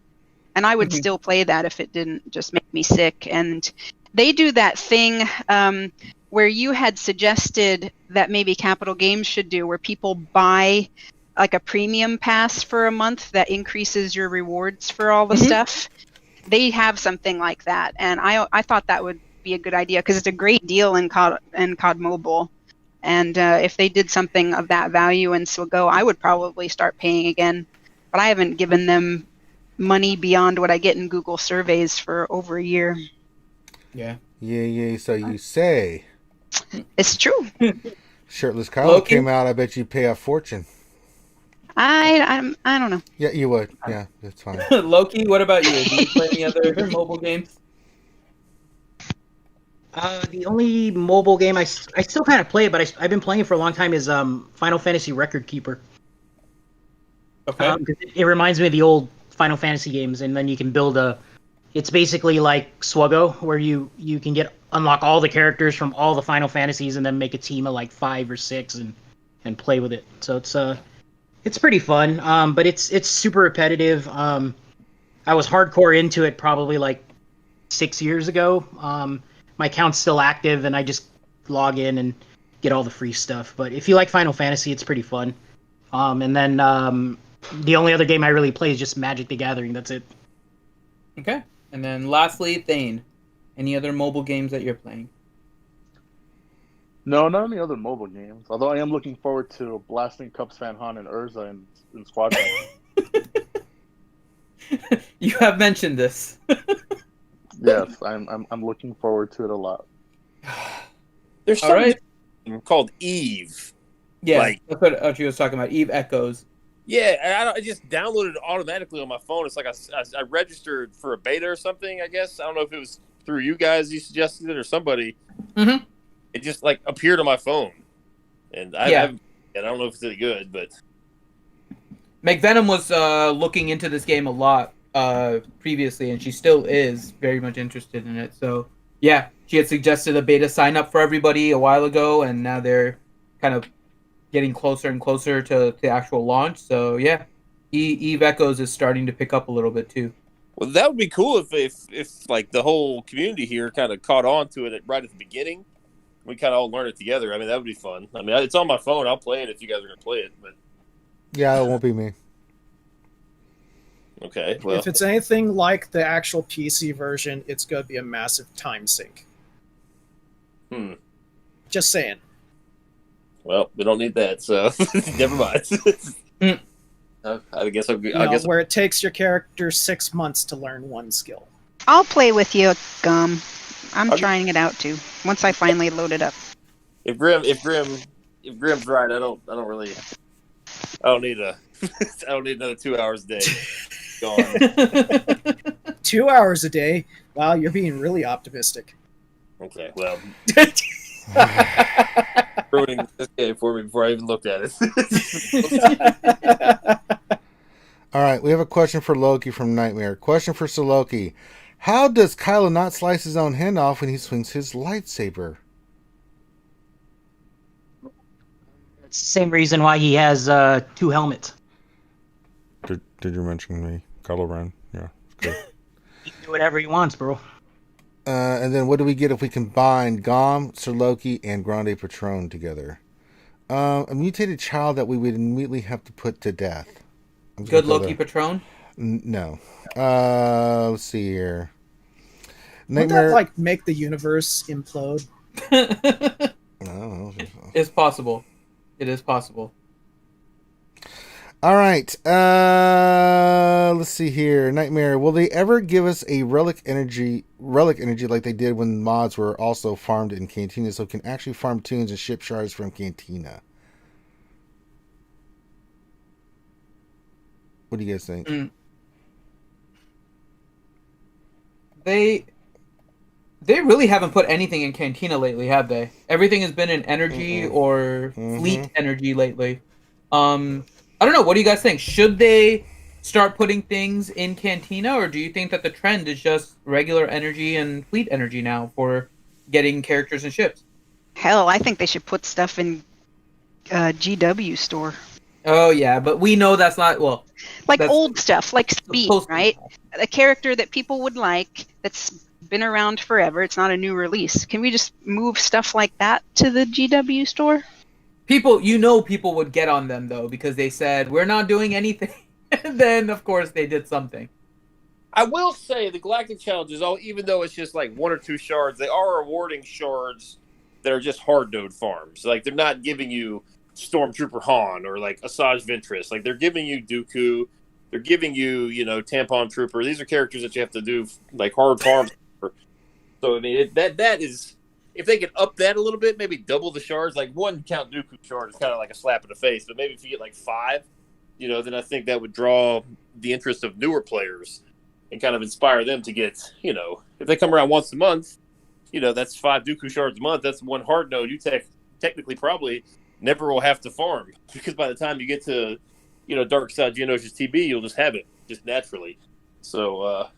And I would still play that if it didn't just make me sick. And they do that thing where you had suggested that maybe Capital Games should do, where people buy like a premium pass for a month that increases your rewards for all the stuff. They have something like that, and I thought that would be a good idea because it's a great deal in COD Mobile. And if they did something of that value in SWGOH, I would probably start paying again. But I haven't given them money beyond what I get in Google surveys for over a year. Yeah. Yeah, so you say. It's true. Shirtless Kyle came out, I bet you pay a fortune. I don't know. Yeah, you would. Yeah, that's fine. Loki, what about you? Do you play any other mobile games? The only mobile game I still kind of play, but I've been playing for a long time is Final Fantasy Record Keeper. Okay. It reminds me of the old Final Fantasy games, and then you can build it's basically like SWGOH, where you can unlock all the characters from all the Final Fantasies and then make a team of like 5 or 6 and play with it. So it's pretty fun, but it's super repetitive. I was hardcore into it probably like 6 years ago. My account's still active, and I just log in and get all the free stuff. But if you like Final Fantasy, it's pretty fun. And then the only other game I really play is just Magic the Gathering. That's it. Okay. And then lastly, Thane, any other mobile games that you're playing? No, not any other mobile games. Although I am looking forward to blasting Cubs fan Han and Urza in Squadron. You have mentioned this. Yes, I'm looking forward to it a lot. There's something called Eve. Yeah, that's what Ouchie was talking about. Eve Echoes. Yeah, I just downloaded it automatically on my phone. It's like I registered for a beta or something, I guess. I don't know if it was through you guys you suggested it or somebody. Mm-hmm. It just like appeared on my phone. And I don't know if it's any good, but McVenom was looking into this game a lot previously, and she still is very much interested in it. So, yeah, she had suggested a beta sign up for everybody a while ago, and now they're kind of getting closer and closer to the actual launch. So, yeah, Eve Echoes is starting to pick up a little bit, too. well, that would be cool if like the whole community here kind of caught on to it right at the beginning. We kind of all learn it together. I mean, that would be fun. I mean, it's on my phone. I'll play it if you guys are going to play it. But Yeah, it won't be me. okay, well, If it's anything like the actual PC version, it's going to be a massive time sink. Just saying. well, we don't need that, so never mind. I guess Where it takes your character 6 months to learn one skill. I'll play with you, Gum. I'm trying it out too. Once I finally load it up. if Grim's right, I don't need another 2 hours a day. Gone. 2 hours a day? Wow, you're being really optimistic. Okay, well, ruining this game for me before I even looked at it. All right, we have a question for Loki from Nightmare. Question for Soloki. How does Kylo not slice his own hand off when he swings his lightsaber? It's the same reason why he has 2 helmets. To did you mention me? Kylo Ren. Yeah, it's good. He can do whatever he wants, bro. And then what do we get if we combine Gom, Sir Loki, and Grande Patron together? A mutated child that we would immediately have to put to death. Good Loki Patron? No. Let's see here. Would that like make the universe implode? No. It's possible. It is possible. All right. Let's see here. Nightmare. Will they ever give us a relic energy like they did when mods were also farmed in Cantina, so we can actually farm tunes and ship shards from Cantina? What do you guys think? They really haven't put anything in Cantina lately, have they? Everything has been in energy or fleet energy lately. I don't know. What do you guys think? Should they start putting things in Cantina, or do you think that the trend is just regular energy and fleet energy now for getting characters and ships? Hell, I think they should put stuff in GW store. Oh yeah, but we know that's not like old stuff, like Speed, right? A character that people would like that's been around forever. It's not a new release. Can we just move stuff like that to the GW store? People would get on them though, because they said we're not doing anything. And then of course they did something. I will say the Galactic challenges, even though it's just like 1 or 2 shards, they are awarding shards that are just hard node farms. Like they're not giving you Stormtrooper Han or like Asajj Ventress. Like they're giving you Dooku, they're giving you, Tampon Trooper. These are characters that you have to do like hard farms for. So I mean that is, if they could up that a little bit, maybe double the shards. Like 1 Count Dooku shard is kind of like a slap in the face, but maybe if you get like 5, then I think that would draw the interest of newer players and kind of inspire them to get, if they come around once a month, that's 5 Dooku shards a month. That's 1 hard node. You technically probably never will have to farm, because by the time you get to, Dark Side Geonosis TB, you'll just have it just naturally. So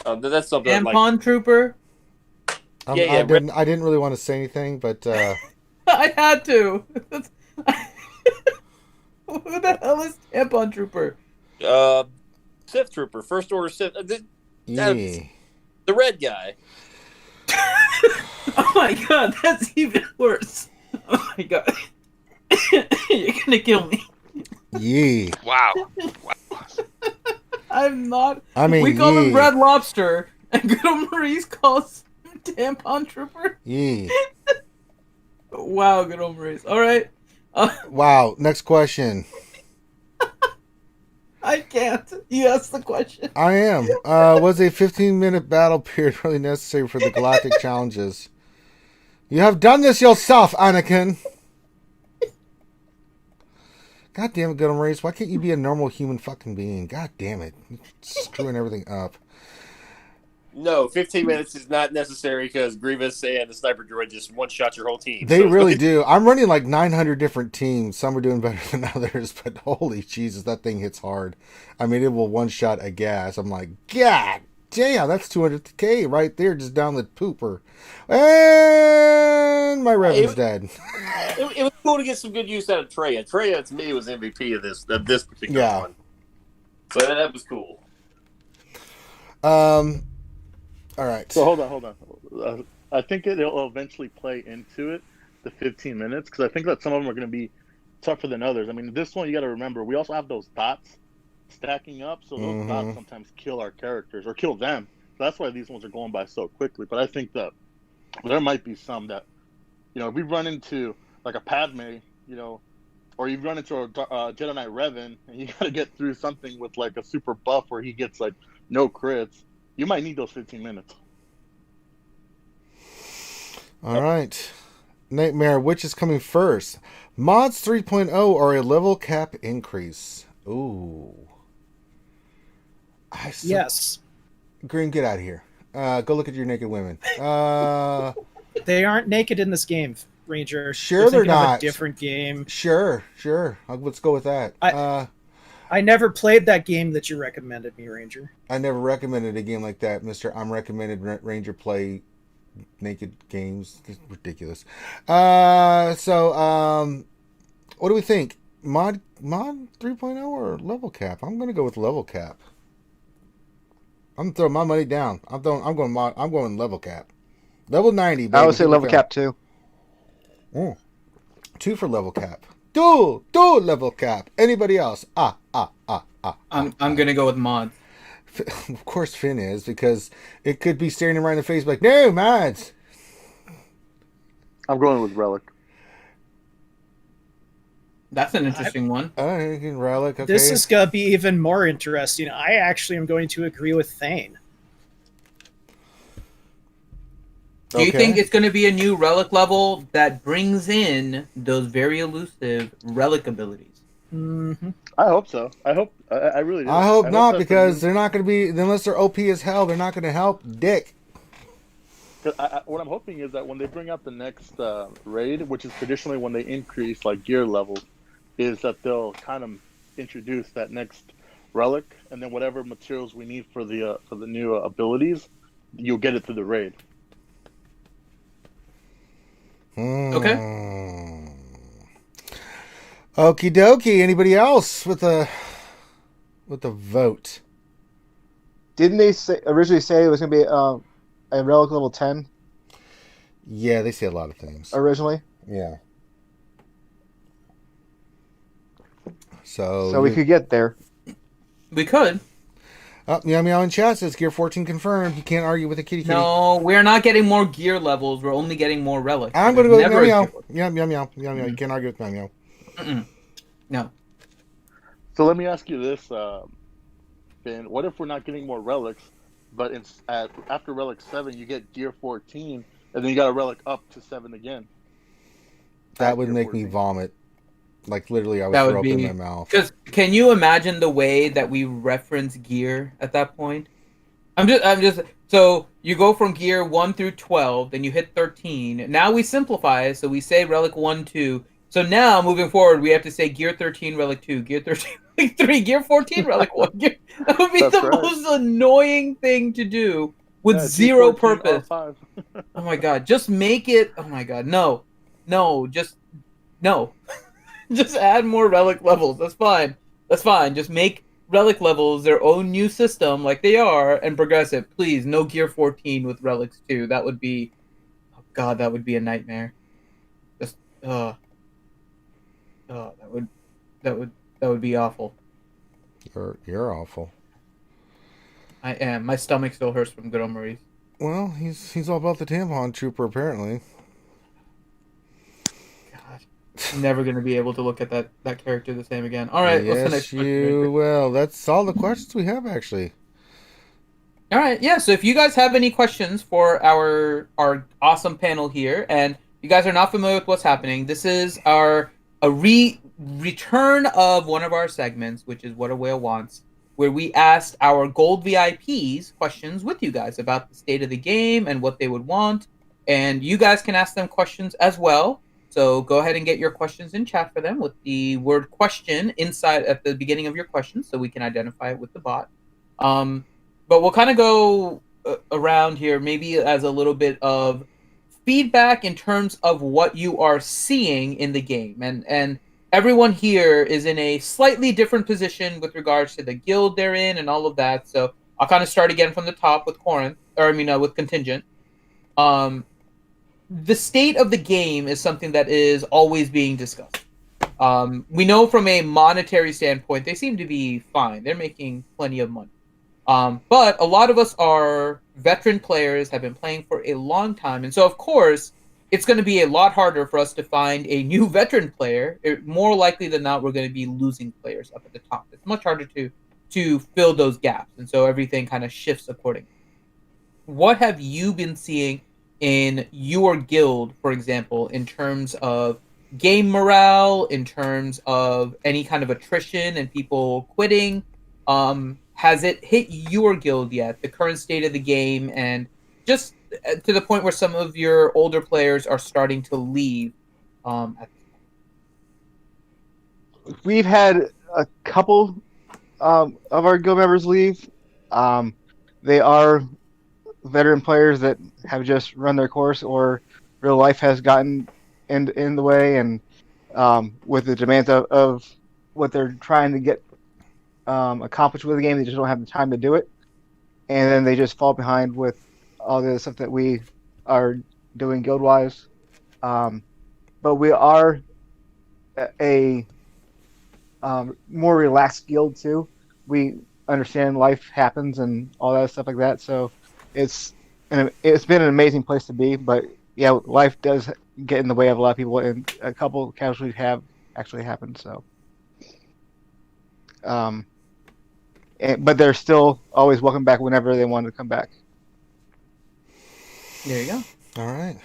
that's something. Tampon Trooper. I didn't really want to say anything, but I had to. Who the hell is Tampon Trooper? Sith Trooper, First Order Sith. The red guy. Oh my god, that's even worse. Oh my god. You're gonna kill me. Yeah. Wow. I'm not. I mean, we call him Red Lobster, and Good Old Maurice calls him Tampon Trooper. Yeah. Wow, Good Old Maurice. All right. Wow. Next question. I can't. You asked the question. I am. Was a 15-minute battle period really necessary for the Galactic challenges? You have done this yourself, Anakin. God damn it, Good Maurice. Why can't you be a normal human fucking being? God damn it. You're screwing everything up. No, 15 minutes is not necessary because Grievous and the Sniper Droid just one-shot your whole team. They really do. I'm running like 900 different teams. Some are doing better than others, but holy Jesus, that thing hits hard. I mean, it will one-shot a gas. I'm like, God damn, that's 200k right there just down the pooper. And my Revan's dead. It was cool to get some good use out of Traya. Traya, to me, was MVP of this particular one. So that was cool. All right. So hold on. I think it'll eventually play into it, the 15 minutes, because I think that some of them are going to be tougher than others. I mean, this one you got to remember, we also have those dots stacking up, so those dots sometimes kill our characters or kill them. So that's why these ones are going by so quickly. But I think that there might be some that, if we run into like a Padme, or you run into a Jedi Knight Revan, and you got to get through something with like a super buff where he gets like no crits. You might need those 15 minutes. All right. Nightmare, which is coming first? Mods 3.0 or a level cap increase? Ooh. Yes. Green, get out of here. Go look at your naked women. They aren't naked in this game, Ranger. Sure, they're not. A different game. Sure. Let's go with that. I never played that game that you recommended me, Ranger. I never recommended a game like that, Mister. I'm recommended Ranger play naked games. It's ridiculous. What do we think? Mod mod 3.0 or level cap? I'm gonna go with level cap. I'm gonna throw my money down. I'm going level cap. Level 90. Baby. I would say Here we level go. cap too. 2 for level cap. Dual level cap. Anybody else? I'm gonna go with mods. Of course Finn is, because it could be staring him right in the face like, no, mods. I'm going with relic. That's an interesting one. Relic, okay. This is going to be even more interesting. I actually am going to agree with Thane. Do you think it's going to be a new relic level that brings in those very elusive relic abilities? Mm-hmm. I hope so. I really do. I hope not, because they're not going to be, unless they're OP as hell, they're not going to help dick. What I'm hoping is that when they bring out the next raid, which is traditionally when they increase like gear levels, is that they'll kind of introduce that next relic, and then whatever materials we need for the new abilities, you'll get it through the raid. Okay. Okie dokie. Anybody else with a vote? Didn't they originally say it was going to be a relic level 10? Yeah, they say a lot of things. Originally? Yeah. So we could get there. We could. Meow Meow in chat says Gear 14 confirmed. You can't argue with a kitty. No, we're not getting more gear levels. We're only getting more relics. I'm going to go with Meow Meow. Meow. Meow Meow. You can't argue with Meow Meow. No. So let me ask you this, Ben. What if we're not getting more relics, but after relic 7 you get gear 14, and then you got a relic up to 7 again? That would make me vomit. Like literally, I would throw up in my mouth. Because can you imagine the way that we reference gear at that point? I'm just. So you go from gear 1 through 12, then you hit 13. Now we simplify, so we say relic 1, 2. So now moving forward, we have to say gear 13, relic 2, gear 13, relic 3, gear 14, relic 1. That would be most annoying thing to do with zero purpose. Oh my god, just make it. Oh my god, no, just no. Just add more relic levels. That's fine. Just make relic levels their own new system like they are, and progress it. Please, no gear 14 with relics too. That would be, oh god, that would be a nightmare. Just that would be awful. You're awful. I am. My stomach still hurts from good old Maurice. Well, he's all about the tampon trooper apparently. I'm never going to be able to look at that character the same again. All right, what's the next question? You will. That's all the questions we have, actually. All right, yeah. So if you guys have any questions for our awesome panel here, and you guys are not familiar with what's happening, this is a return of one of our segments, which is What a Whale Wants, where we asked our gold VIPs questions with you guys about the state of the game and what they would want, and you guys can ask them questions as well. So go ahead and get your questions in chat for them with the word question inside at the beginning of your question so we can identify it with the bot. But we'll kind of go around here maybe as a little bit of feedback in terms of what you are seeing in the game. And everyone here is in a slightly different position with regards to the guild they're in and all of that. So I'll kind of start again from the top with with Contingent. The state of the game is something that is always being discussed. We know from a monetary standpoint, they seem to be fine. They're making plenty of money. But a lot of us are veteran players, have been playing for a long time. And so, of course, it's going to be a lot harder for us to find a new veteran player. More likely than not, we're going to be losing players up at the top. It's much harder to fill those gaps. And so everything kind of shifts accordingly. What have you been seeing in your guild, for example, in terms of game morale, in terms of any kind of attrition and people quitting? Has it hit your guild yet, the current state of the game, and just to the point where some of your older players are starting to leave? We've had a couple of our guild members leave. They are veteran players that have just run their course, or real life has gotten in the way, and with the demands of what they're trying to get accomplished with the game. They just don't have the time to do it, and then they just fall behind with all the other stuff that we are doing guild wise. But we are a more relaxed guild too. We understand life happens and all that stuff like that. So it's been an amazing place to be. But yeah, life does get in the way of a lot of people, and a couple of casualties have actually happened. So, but they're still always welcome back whenever they want to come back. There you go. All right.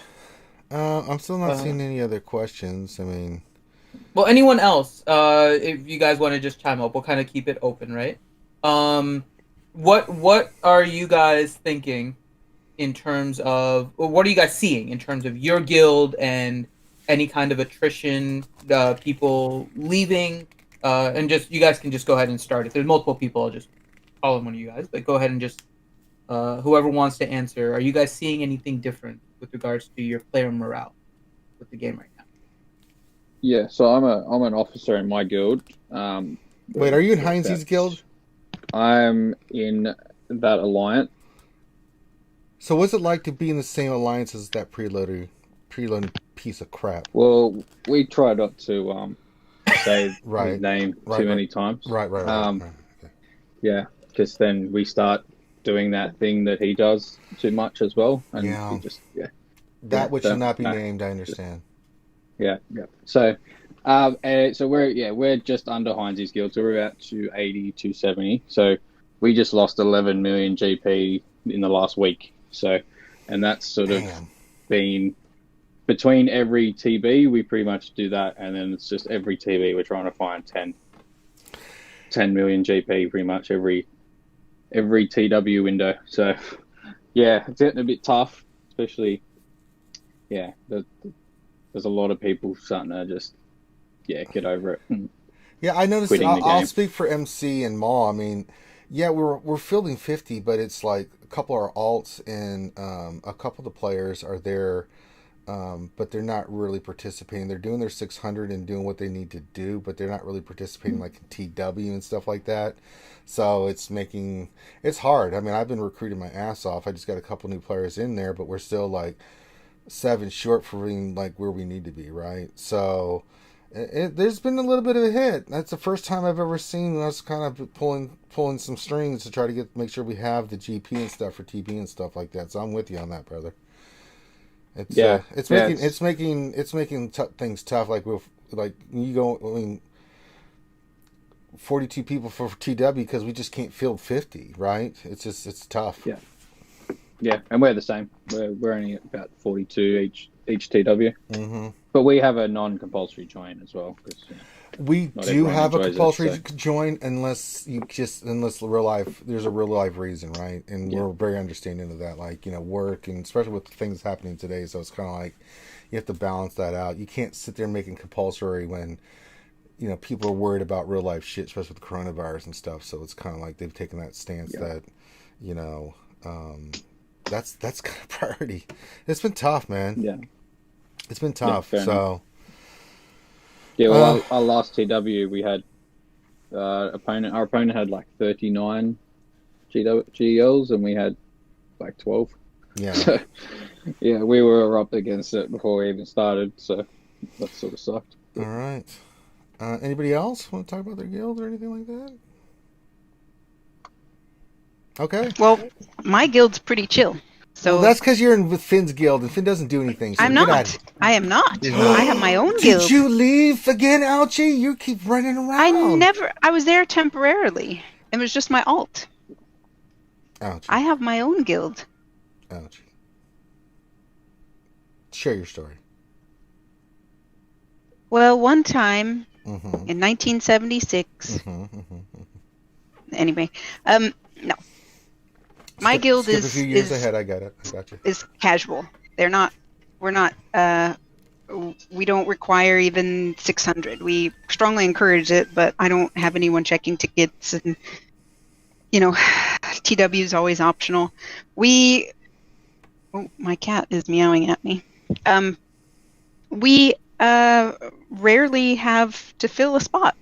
I'm still not seeing any other questions. I mean, well, anyone else? If you guys want to just chime up, we'll kind of keep it open, right? What are you guys thinking in terms of, or what are you guys seeing in terms of your guild and any kind of attrition, people leaving, and just you guys can just go ahead and start. If there's multiple people, I'll just call on one of you guys. But go ahead and just whoever wants to answer. Are you guys seeing anything different with regards to your player morale with the game right now? Yeah, so I'm an officer in my guild. wait, are you in Heinz's guild? I'm in that alliance. So what's it like to be in the same alliance as that preloaded piece of crap? Well, we try not to say Right. his name Right, too right. many times. Right. Okay. Yeah, because then we start doing that thing that he does too much as well, and Yeah. we just That which so, should not be no. named, I understand. Yeah. So, so we're just under Heinz's guild, so we're about 280, 270. So we just lost 11 million GP in the last week. So, and that's sort of Damn. been between every TB, we pretty much do that, and then it's just every TB we're trying to find 10 million GP pretty much every TW window. So, yeah, it's getting a bit tough, especially. Yeah, there's a lot of people starting to just get over it. Yeah, I noticed. Quitting the I'll game. speak for MC and Maul. I mean, yeah, we're fielding 50, but it's like a couple are alts and a couple of the players are there, but they're not really participating. They're doing their 600 and doing what they need to do, but they're not really participating like in TW and stuff like that. So it's hard. I mean, I've been recruiting my ass off. I just got a couple new players in there, but we're still like 7 short for being like where we need to be, right? So there's been a little bit of a hit. That's the first time I've ever seen us kind of pulling some strings to try to make sure we have the GP and stuff for TP and stuff like that. So I'm with you on that, brother. It's making things tough. Like you go, I mean, 42 people for TW because we just can't field 50, right? It's tough. Yeah, and we're the same. We're only at about 42 each TW. Mm-hmm. But we have a non-compulsory join as well. We do have a compulsory join unless real life, there's a real life reason, right? And we're very understanding of that, like, work, and especially with things happening today. So it's kind of like you have to balance that out. You can't sit there making compulsory when people are worried about real life shit, especially with the coronavirus and stuff. So it's kind of like they've taken that stance that that's kind of priority. It's been tough, man. Yeah, it's been tough. So. Yeah, well, our last TW, we had our opponent had like 39 GLs, and we had like 12. Yeah. So, yeah, we were up against it before we even started, so that sort of sucked. All right. Anybody else want to talk about their guild or anything like that? Okay. Well, my guild's pretty chill. So that's because you're in with Finn's guild, and Finn doesn't do anything. So I'm not. I am not. I have my own guild. Did you leave again, Ouchie? You keep running around. I was there temporarily. It was just my alt. Ouchie. I have my own guild. Ouchie. Share your story. Well, one time in 1976. Anyway, no. My guild is a few years ahead. I got it. I got you. Is casual. We're not. We don't require even 600. We strongly encourage it, but I don't have anyone checking tickets, and TW is always optional. My cat is meowing at me. We rarely have to fill a spot.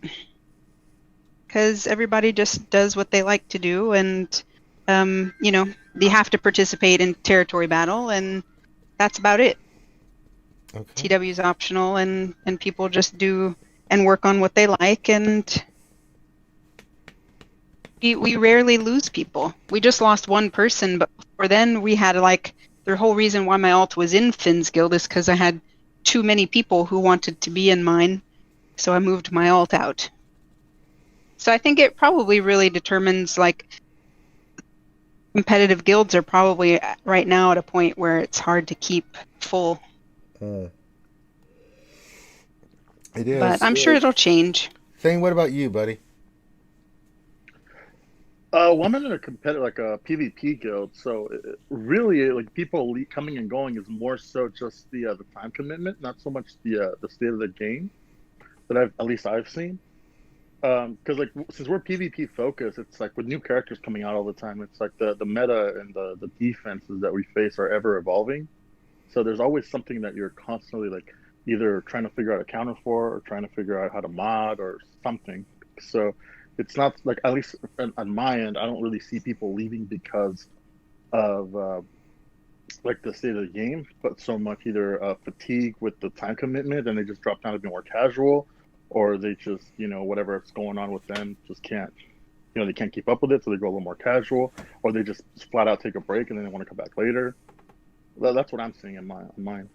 because everybody just does what they like to do, and you know, you have to participate in territory battle, and that's about it. Okay. TW is optional, and people just do and work on what they like, and we rarely lose people. We just lost one person, but before then we had like the whole reason why my alt was in Finn's guild is because I had too many people who wanted to be in mine, so I moved my alt out. So I think it probably really determines, like, competitive guilds are probably right now at a point where it's hard to keep full. It is. But I'm sure it'll change. Thane, what about you, buddy? Well, I'm in a competitive, like a PvP guild, so really, like people coming and going is more so just the time commitment, not so much the state of the game that I've seen. Because like since we're PvP focused, it's like with new characters coming out all the time, it's like the meta and the defenses that we face are ever evolving. So there's always something that you're constantly like either trying to figure out a counter for or trying to figure out how to mod or something. So it's not like, at least on my end, I don't really see people leaving because of like the state of the game, but so much either fatigue with the time commitment and they just drop down to be more casual, or they just, you know, whatever's going on with them just can't, you know, they can't keep up with it, so they go a little more casual, or they just flat out take a break and then they want to come back later. Well, that's what I'm seeing in mine.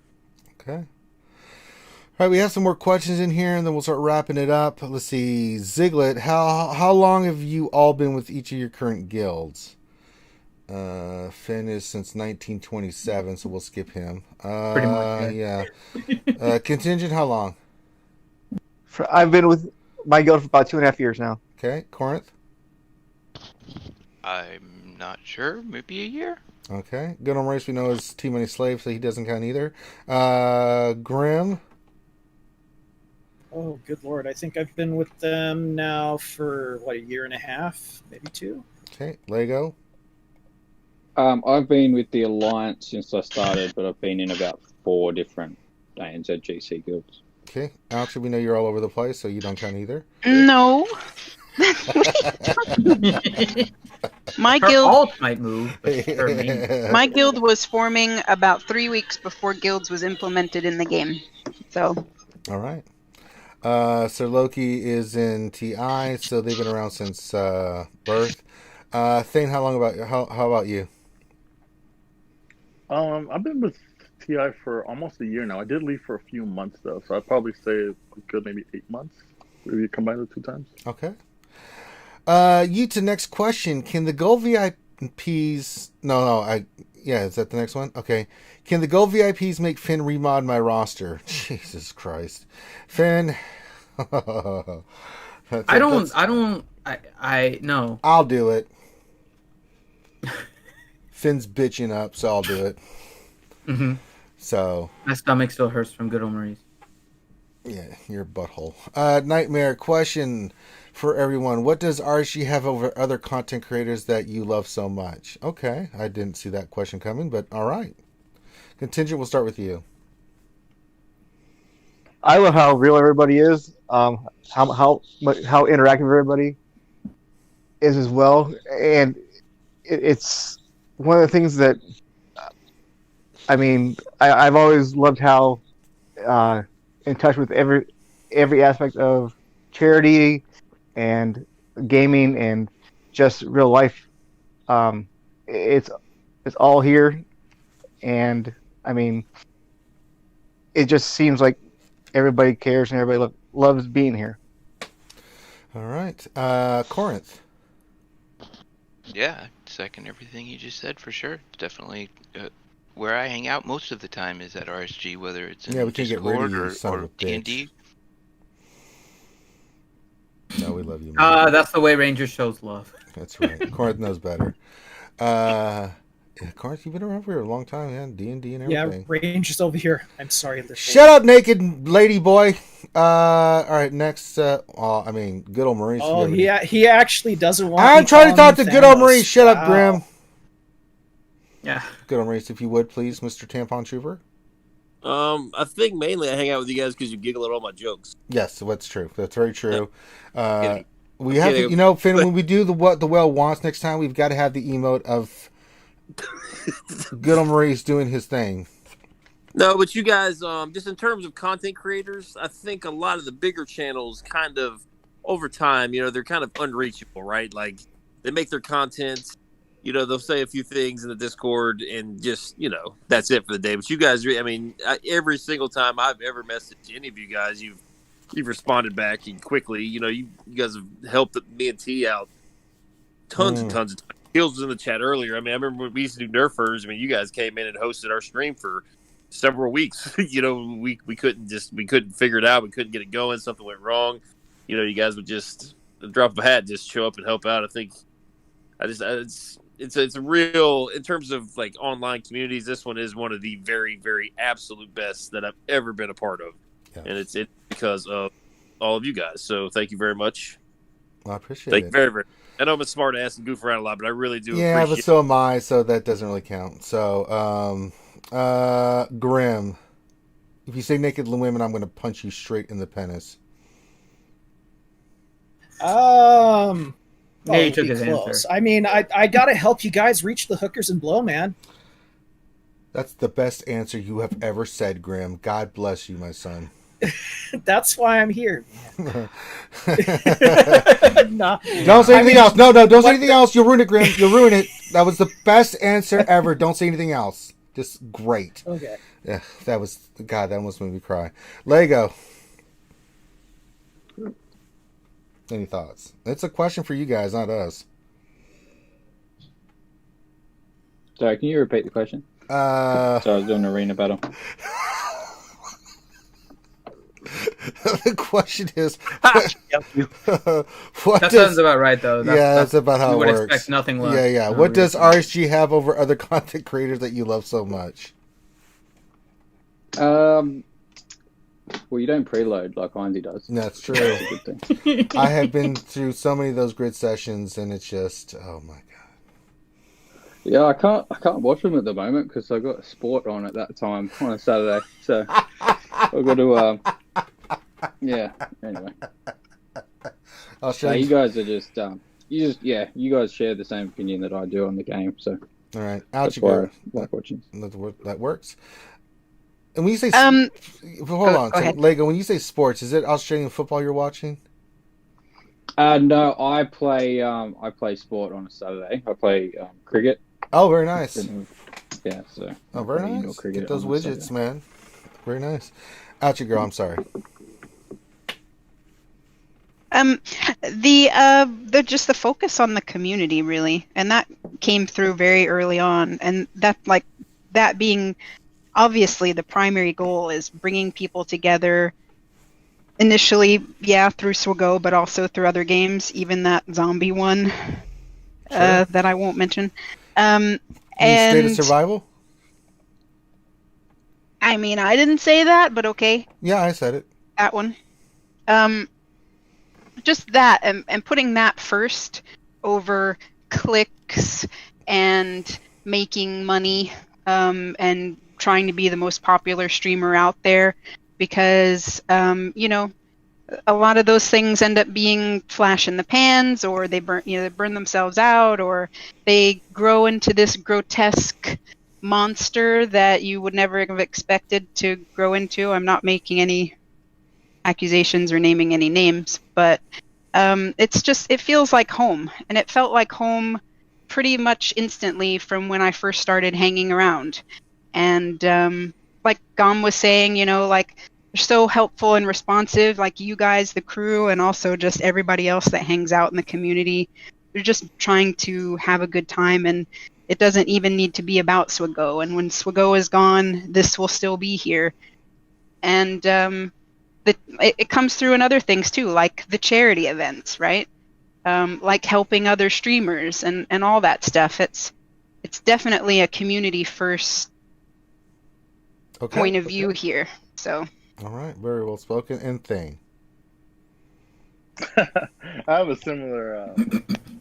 Okay. All right, we have some more questions in here, and then we'll start wrapping it up. Let's see, Ziglet, how long have you all been with each of your current guilds? Finn is since 1927, so we'll skip him. Pretty much, yeah. Contingent, how long? I've been with my guild for about 2.5 years now. Okay, Corinth? I'm not sure. Maybe a year. Okay. Good on Race, we know is T-Money Slave, so he doesn't count either. Grim? Oh, good lord. I think I've been with them now for, what, 1.5 years, maybe 2? Okay. Lego? I've been with the Alliance since I started, but I've been in about 4 different ANZ GC guilds. Okay. Ouchie, we know you're all over the place, so you don't count either. No. My Her guild alt might move, but her main. my guild was forming about 3 weeks before guilds was implemented in the game. So All right. Sir Loki is in TI, so they've been around since birth. Thane, how about you? I've been with TI for almost a year now. I did leave for a few months though, so I'd probably say a good maybe 8 months. Maybe combine the 2 times. Okay. You to next question. Can the Gold VIPs... Yeah, is that the next one? Okay. Can the Gold VIPs make Finn remod my roster? Jesus Christ. Finn... No. I'll do it. Finn's bitching up, so I'll do it. Mm-hmm. So... My stomach still hurts from good old Maurice. Yeah, your butthole. Nightmare question for everyone. What does RSG have over other content creators that you love so much? Okay, I didn't see that question coming, but all right. Contingent, we'll start with you. I love how real everybody is. How interactive everybody is as well, and it's one of the things that I mean. I've always loved how in touch with every aspect of charity and gaming and just real life. It's all here, and I mean, it just seems like everybody cares and everybody loves being here. All right, Corinth. Yeah, second everything you just said for sure. Definitely where I hang out most of the time is at RSG, whether it's in we can't get rid of you, son of a bitch. D&D. No, we love you, man. That's the way Ranger shows love. That's right. Corinth knows better. Corinth, you've been around for a long time, man. D&D and everything. Yeah, Ranger's over here. I'm sorry. Shut up, naked lady boy. All right, next. Good old Maurice. Oh, he actually doesn't want. I'm trying to talk to good old Maurice. Shut up, Grim. Yeah. Good old Maurice, if you would, please, Mr. Tampon Trooper. I think mainly I hang out with you guys because you giggle at all my jokes. Yes, that's true. That's very true. We have to, you know, Finn. When we do what the whale wants next time, we've got to have the emote of good old Maurice doing his thing. No, but you guys, just in terms of content creators, I think a lot of the bigger channels kind of over time, you know, they're kind of unreachable, right? Like they make their content, you know, they'll say a few things in the Discord and just, you know, that's it for the day. But you guys, I mean, every single time I've ever messaged any of you guys, you've responded back and quickly. You know, you guys have helped me and T out tons and tons of times. Hills was in the chat earlier. I mean, I remember when we used to do Nerfers. I mean, you guys came in and hosted our stream for several weeks. You know, we couldn't figure it out. We couldn't get it going. Something went wrong. You know, you guys would just drop of a hat, just show up and help out. I think it's a real, in terms of like online communities, this one is one of the very, very absolute best that I've ever been a part of. Yeah. And it's because of all of you guys. So thank you very much. Well, I appreciate Thank it. you very, very. I know I'm a smart ass and goof around a lot, but I really do. Yeah, but so am I. So that doesn't really count. So, Grim, if you say naked women, I'm going to punch you straight in the penis. He took his close. answer. I mean, I gotta help you guys reach the hookers and blow, man. That's the best answer you have ever said, Grim. God bless you, my son. That's why I'm here. Don't say anything else. No, don't say anything else. You'll ruin it, Grim. You'll ruin it. That was the best answer ever. Don't say anything else. Just great. Okay. Yeah, that was, God, that almost made me cry. Lego. Any thoughts? It's a question for you guys, not us. Sorry, can you repeat the question? So I was doing an arena battle. The question is, that sounds about right, though. That's about how it works. Expect nothing less. Yeah. No, what does RSG have over other content creators that you love so much? Well, you don't preload like Heinzie does. That's true. That's a good thing. I have been through so many of those grid sessions, and it's just, oh my god. Yeah, I can't watch them at the moment because I got a sport on at that time on a Saturday. So I've got to. Yeah. Anyway. You guys are just you guys share the same opinion that I do on the game. So all right, Ouchie, why I like watching. That works. And when you say hold on, so Lego, when you say sports, is it Australian football you're watching? No, I play sport on a Saturday. I play cricket. Oh, very nice. Yeah, so. Oh, very nice. Get those widgets, man. Very nice. Ouchie girl, I'm sorry. The just the focus on the community, really, and that came through very early on, and that being obviously the primary goal is bringing people together. Initially, through SWGOH, but also through other games, even that zombie one that I won't mention. And State of Survival? I mean, I didn't say that, but okay. Yeah, I said it. That one. Just that, and putting that first over clicks and making money, and trying to be the most popular streamer out there. Because, a lot of those things end up being flash in the pans, or they burn themselves out, or they grow into this grotesque monster that you would never have expected to grow into. I'm not making any accusations or naming any names, but it feels like home, and it felt like home pretty much instantly from when I first started hanging around. And like Gom was saying, they're so helpful and responsive, like you guys, the crew, and also just everybody else that hangs out in the community. They're just trying to have a good time, and it doesn't even need to be about SWGOH. And when SWGOH is gone, this will still be here. And it comes through in other things too, like the charity events, right? Like helping other streamers and all that stuff. It's definitely a community first point of view here. So. All right, very well spoken. And Thane. I have a similar.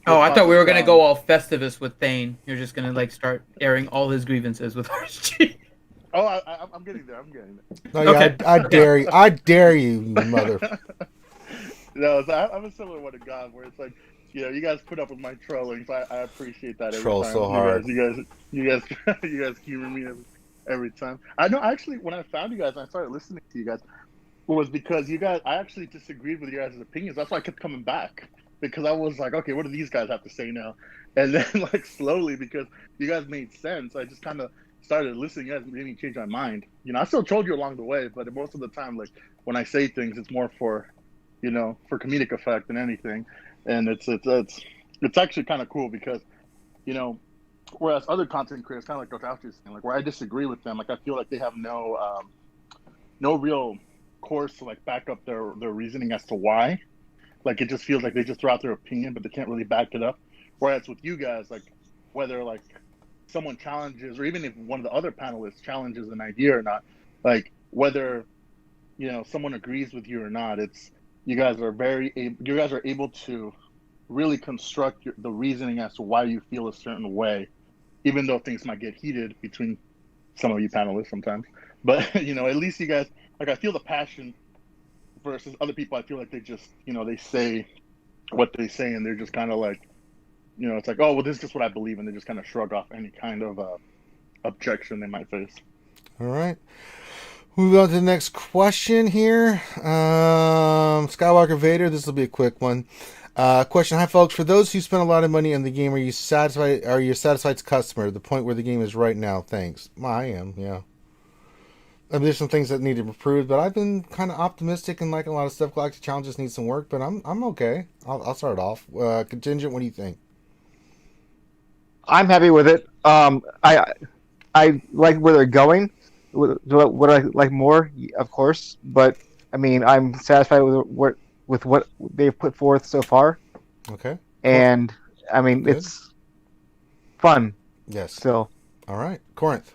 I thought we were gonna go all Festivus with Thane. You're just gonna start airing all his grievances with RSG. Oh, I'm getting there. No, okay. I dare you. I dare you, mother. No, so I'm a similar one to God, where it's like, you guys put up with my trolling, so I appreciate that every Troll time. so hard. You guys humor me every time. I know. Actually, when I found you guys, and I started listening to you guys, was because you guys. I actually disagreed with your guys' opinions. That's why I kept coming back, because I was like, okay, what do these guys have to say now? And then, like, slowly, because you guys made sense, I just kind of started listening. You guys made me change my mind. I still trolled you along the way, but most of the time, like, when I say things, it's more for comedic effect than anything. And it's actually kind of cool because, whereas other content creators, kind of like Coach Ouchie is saying, like, where I disagree with them, like, I feel like they have no real course to, like, back up their reasoning as to why. Like, it just feels like they just throw out their opinion, but they can't really back it up. Whereas with you guys, like, whether, like, someone challenges, or even if one of the other panelists challenges an idea or not, like, whether, someone agrees with you or not, you guys are able to really construct the reasoning as to why you feel a certain way, even though things might get heated between some of you panelists sometimes. But, at least you guys, like, I feel the passion versus other people. I feel like they just, they say what they say, and they're just kind of like, it's like, oh, well, this is just what I believe, and they just kind of shrug off any kind of objection they might face. All right. Move on to the next question here. Skywalker Vader, this will be a quick one. Question: Hi, folks. For those who spend a lot of money in the game, are you satisfied? Are you a satisfied customer? The point where the game is right now. Thanks. I am. Yeah. I mean, there's some things that need to be improved, but I've been kind of optimistic and liking a lot of stuff. Galactic challenges need some work, but I'm okay. I'll start off. Contingent, what do you think? I'm happy with it. I like where they're going. Would I like more? Of course, but I mean, I'm satisfied with what they've put forth so far. Okay. And I mean, good. It's fun. Yes. Still. All right, Corinth.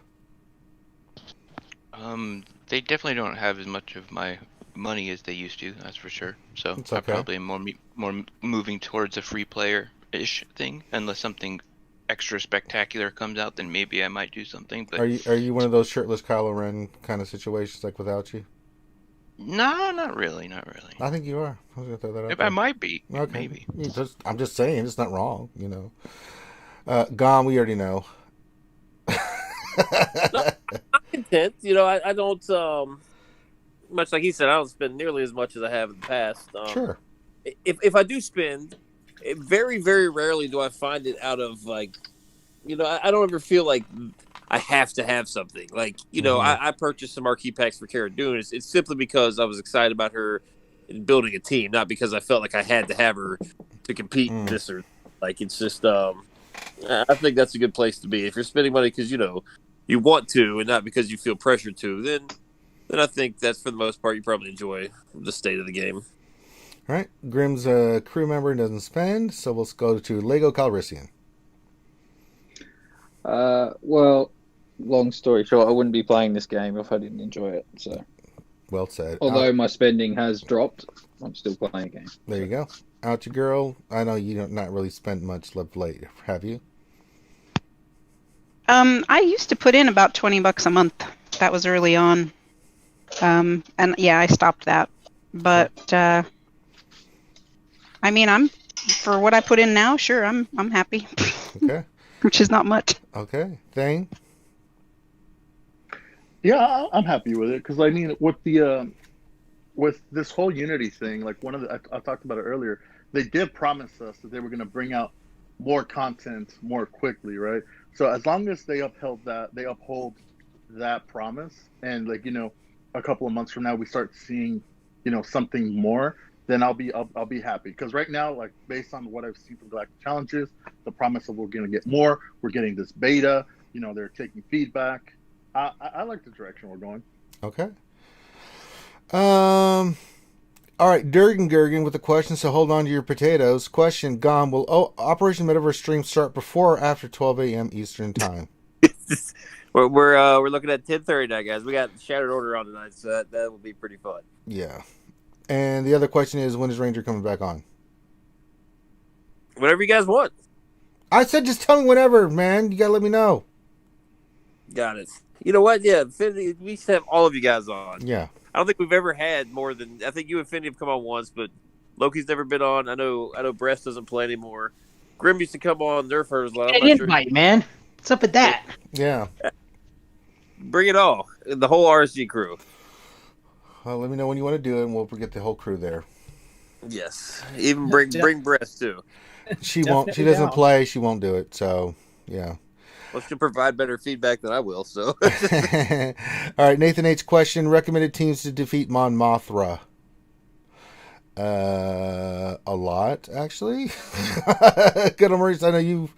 They definitely don't have as much of my money as they used to. That's for sure. So It's I okay. probably am more moving towards a free player-ish thing, unless something extra spectacular comes out, then maybe I might do something. But Are you one of those shirtless Kylo Ren kind of situations, like without you? no, not really. I think you are. I was gonna throw that out I there. might be. Okay. Maybe. I'm just saying, it's not wrong, Gone, we already know. I'm content. I don't, much like he said, I don't spend nearly as much as I have in the past. Sure. If I do spend, very, very rarely do I find it out of, like, I don't ever feel like I have to have something. Like, I purchased some marquee packs for Cara Dune. It's simply because I was excited about her in building a team, not because I felt like I had to have her to compete in this or, like, it's just, I think that's a good place to be. If you're spending money because, you want to and not because you feel pressured to, then I think that's, for the most part, you probably enjoy the state of the game. All right. Grim's a crew member and doesn't spend, so we'll go to Lego Calrissian. Well, long story short, I wouldn't be playing this game if I didn't enjoy it. So, well said. Although my spending has dropped, I'm still playing the game. There you go. Ouchie girl, I know you don't not really spent much of late, have you? I used to put in about $20 a month. That was early on. And yeah, I stopped that. But I mean, I'm for what I put in now, sure, I'm happy. Okay. Which is not much. Okay. Thane? Yeah, I'm happy with it because I mean, with this whole Unity thing, like I talked about it earlier, they did promise us that they were going to bring out more content more quickly, right? So as long as they uphold that promise, and like a couple of months from now we start seeing something more, then I'll be happy. Because right now, like based on what I've seen from Galactic Challenges, the promise of we're going to get more, we're getting this beta, they're taking feedback. I like the direction we're going. Okay. All right, Durgan with a question, so hold on to your potatoes. Question: Gone, will Operation Metaverse stream start before or after 12 a.m. Eastern Time? We're looking at 10:30 now, guys. We got Shattered Order on tonight, so that will be pretty fun. Yeah. And the other question is, when is Ranger coming back on? Whatever you guys want. I said just tell me whenever, man. You gotta let me know. Got it. You know what? Yeah, we used to have all of you guys on. Yeah. I don't think we've ever had more than, I think you and Finny have come on once, but Loki's never been on. I know Breast doesn't play anymore. Grim used to come on Nerf herders a lot. I'm An not sure. invite, man. What's up with that? Yeah. Bring it all. The whole RSG crew. Well, let me know when you want to do it, and we'll get the whole crew there. Yes. Even bring Breast too. She won't. She Definitely doesn't down. play. She won't do it. So, yeah. Well, she'll provide better feedback than I will. So. All right, Nathan H. question: recommended teams to defeat Mon Mothra. A lot, actually. Good, Maurice. I know you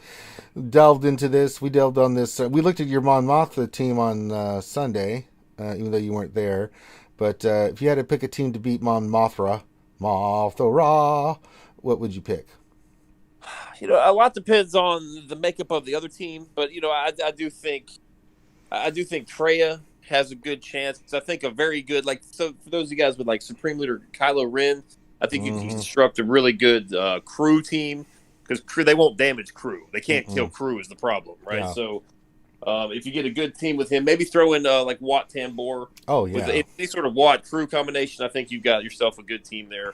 delved into this. We delved on this. We looked at your Mon Mothra team on Sunday, even though you weren't there. But if you had to pick a team to beat Mon Mothra, what would you pick? A lot depends on the makeup of the other team, but I do think Traya has a good chance. I think a very good so for those of you guys with Supreme Leader Kylo Ren, I think you can construct a really good crew team because they won't damage crew. They can't kill crew is the problem, right? Yeah. So if you get a good team with him, maybe throw in Watt Tambor. Oh yeah, with any sort of Watt crew combination, I think you've got yourself a good team there.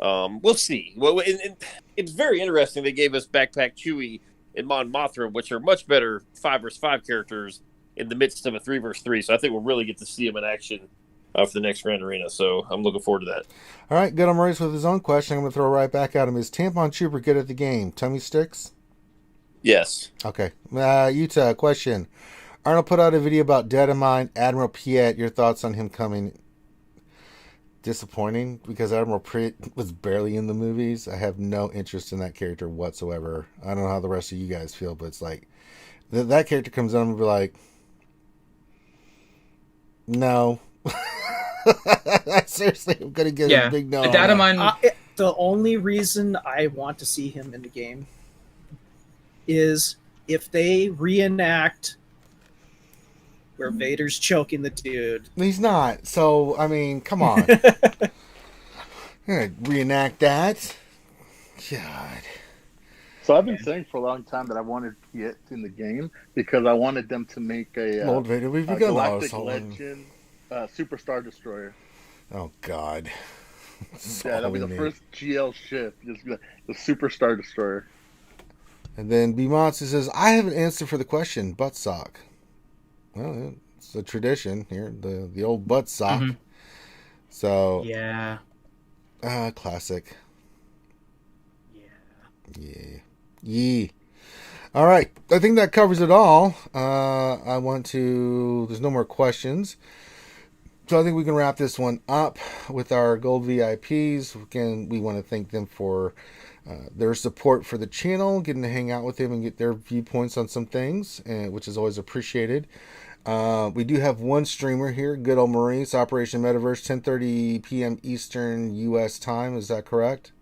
We'll see. Well, it's very interesting. They gave us Backpack Chewie and Mon Mothra, which are much better 5 versus 5 characters in the midst of a 3 versus 3. So I think we'll really get to see them in action for the next Grand Arena. So I'm looking forward to that. All right, good on Maurice with his own question. I'm going to throw right back at him. Is Tampon Trooper good at the game? Tummy sticks? Yes. Okay. Utah, question. Arnold put out a video about Dead of Mine, Admiral Piet. Your thoughts on him coming? Disappointing because Admiral Piet was barely in the movies. I have no interest in that character whatsoever. I don't know how the rest of you guys feel, but it's like that character comes on and be like, no. Seriously, I'm gonna get a big no. The Data Mine. The only reason I want to see him in the game is if they reenact where Vader's choking the dude. He's not. So, I mean, come on. Reenact that. God. So I've been saying for a long time that I wanted Piet in the game because I wanted them to make a Old Vader, we've begun Galactic Legend Superstar Destroyer. Oh, God. That'll be the first GL ship. Just the Superstar Destroyer. And then B Monster says, I have an answer for the question, butt sock. Well, it's a tradition here, the old butt sock. Mm-hmm. So yeah, classic. Yeah. All right, I think that covers it all. There's no more questions, so I think we can wrap this one up with our gold VIPs. Again, we want to thank them for their support for the channel, getting to hang out with them and get their viewpoints on some things, which is always appreciated. We do have one streamer here, good old Maurice, Operation Metaverse, 10:30 p.m. Eastern U.S. time. Is that correct?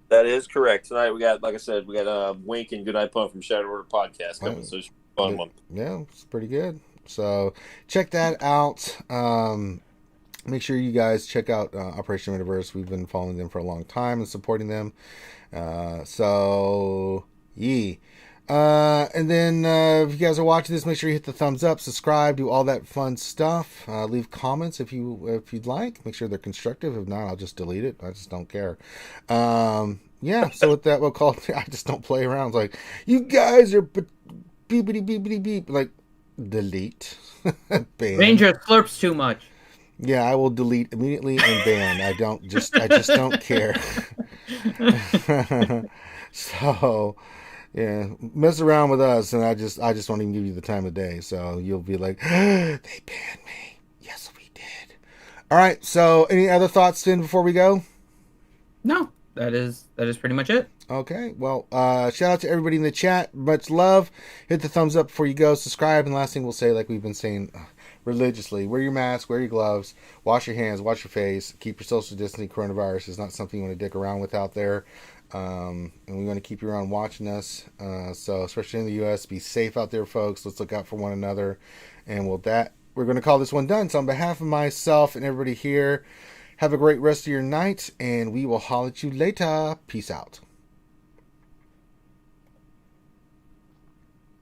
That is correct. Tonight we got, like I said, we got Wink and Good Night Pump from Shadow Order Podcast coming. So it's a fun one. Yeah, it's pretty good. So check that out. Make sure you guys check out Operation Metaverse. We've been following them for a long time and supporting them. And then if you guys are watching this, make sure you hit the thumbs up, subscribe, do all that fun stuff. Leave comments if you'd like. Make sure they're constructive. If not, I'll just delete it. I just don't care. Yeah. So with that, we'll call it. I just don't play around. It's like, you guys are beepity beepity beep. Like, delete. Ban. Ranger slurps too much. Yeah, I will delete immediately and ban. I just don't care. So, yeah, mess around with us, and I just won't even give you the time of day. So you'll be like, they banned me. Yes, we did. All right. So, any other thoughts, Finn, before we go? No, that is pretty much it. Okay. Well, shout out to everybody in the chat. Much love. Hit the thumbs up before you go. Subscribe, and last thing we'll say, like we've been saying religiously, wear your mask, wear your gloves, wash your hands, wash your face, keep your social distancing. Coronavirus is not something you want to dick around with out there. And we want to keep you around watching us. So especially in the U.S., be safe out there, folks. Let's look out for one another. And with that, we're going to call this one done. So on behalf of myself and everybody here, have a great rest of your night, and we will holler at you later. Peace out.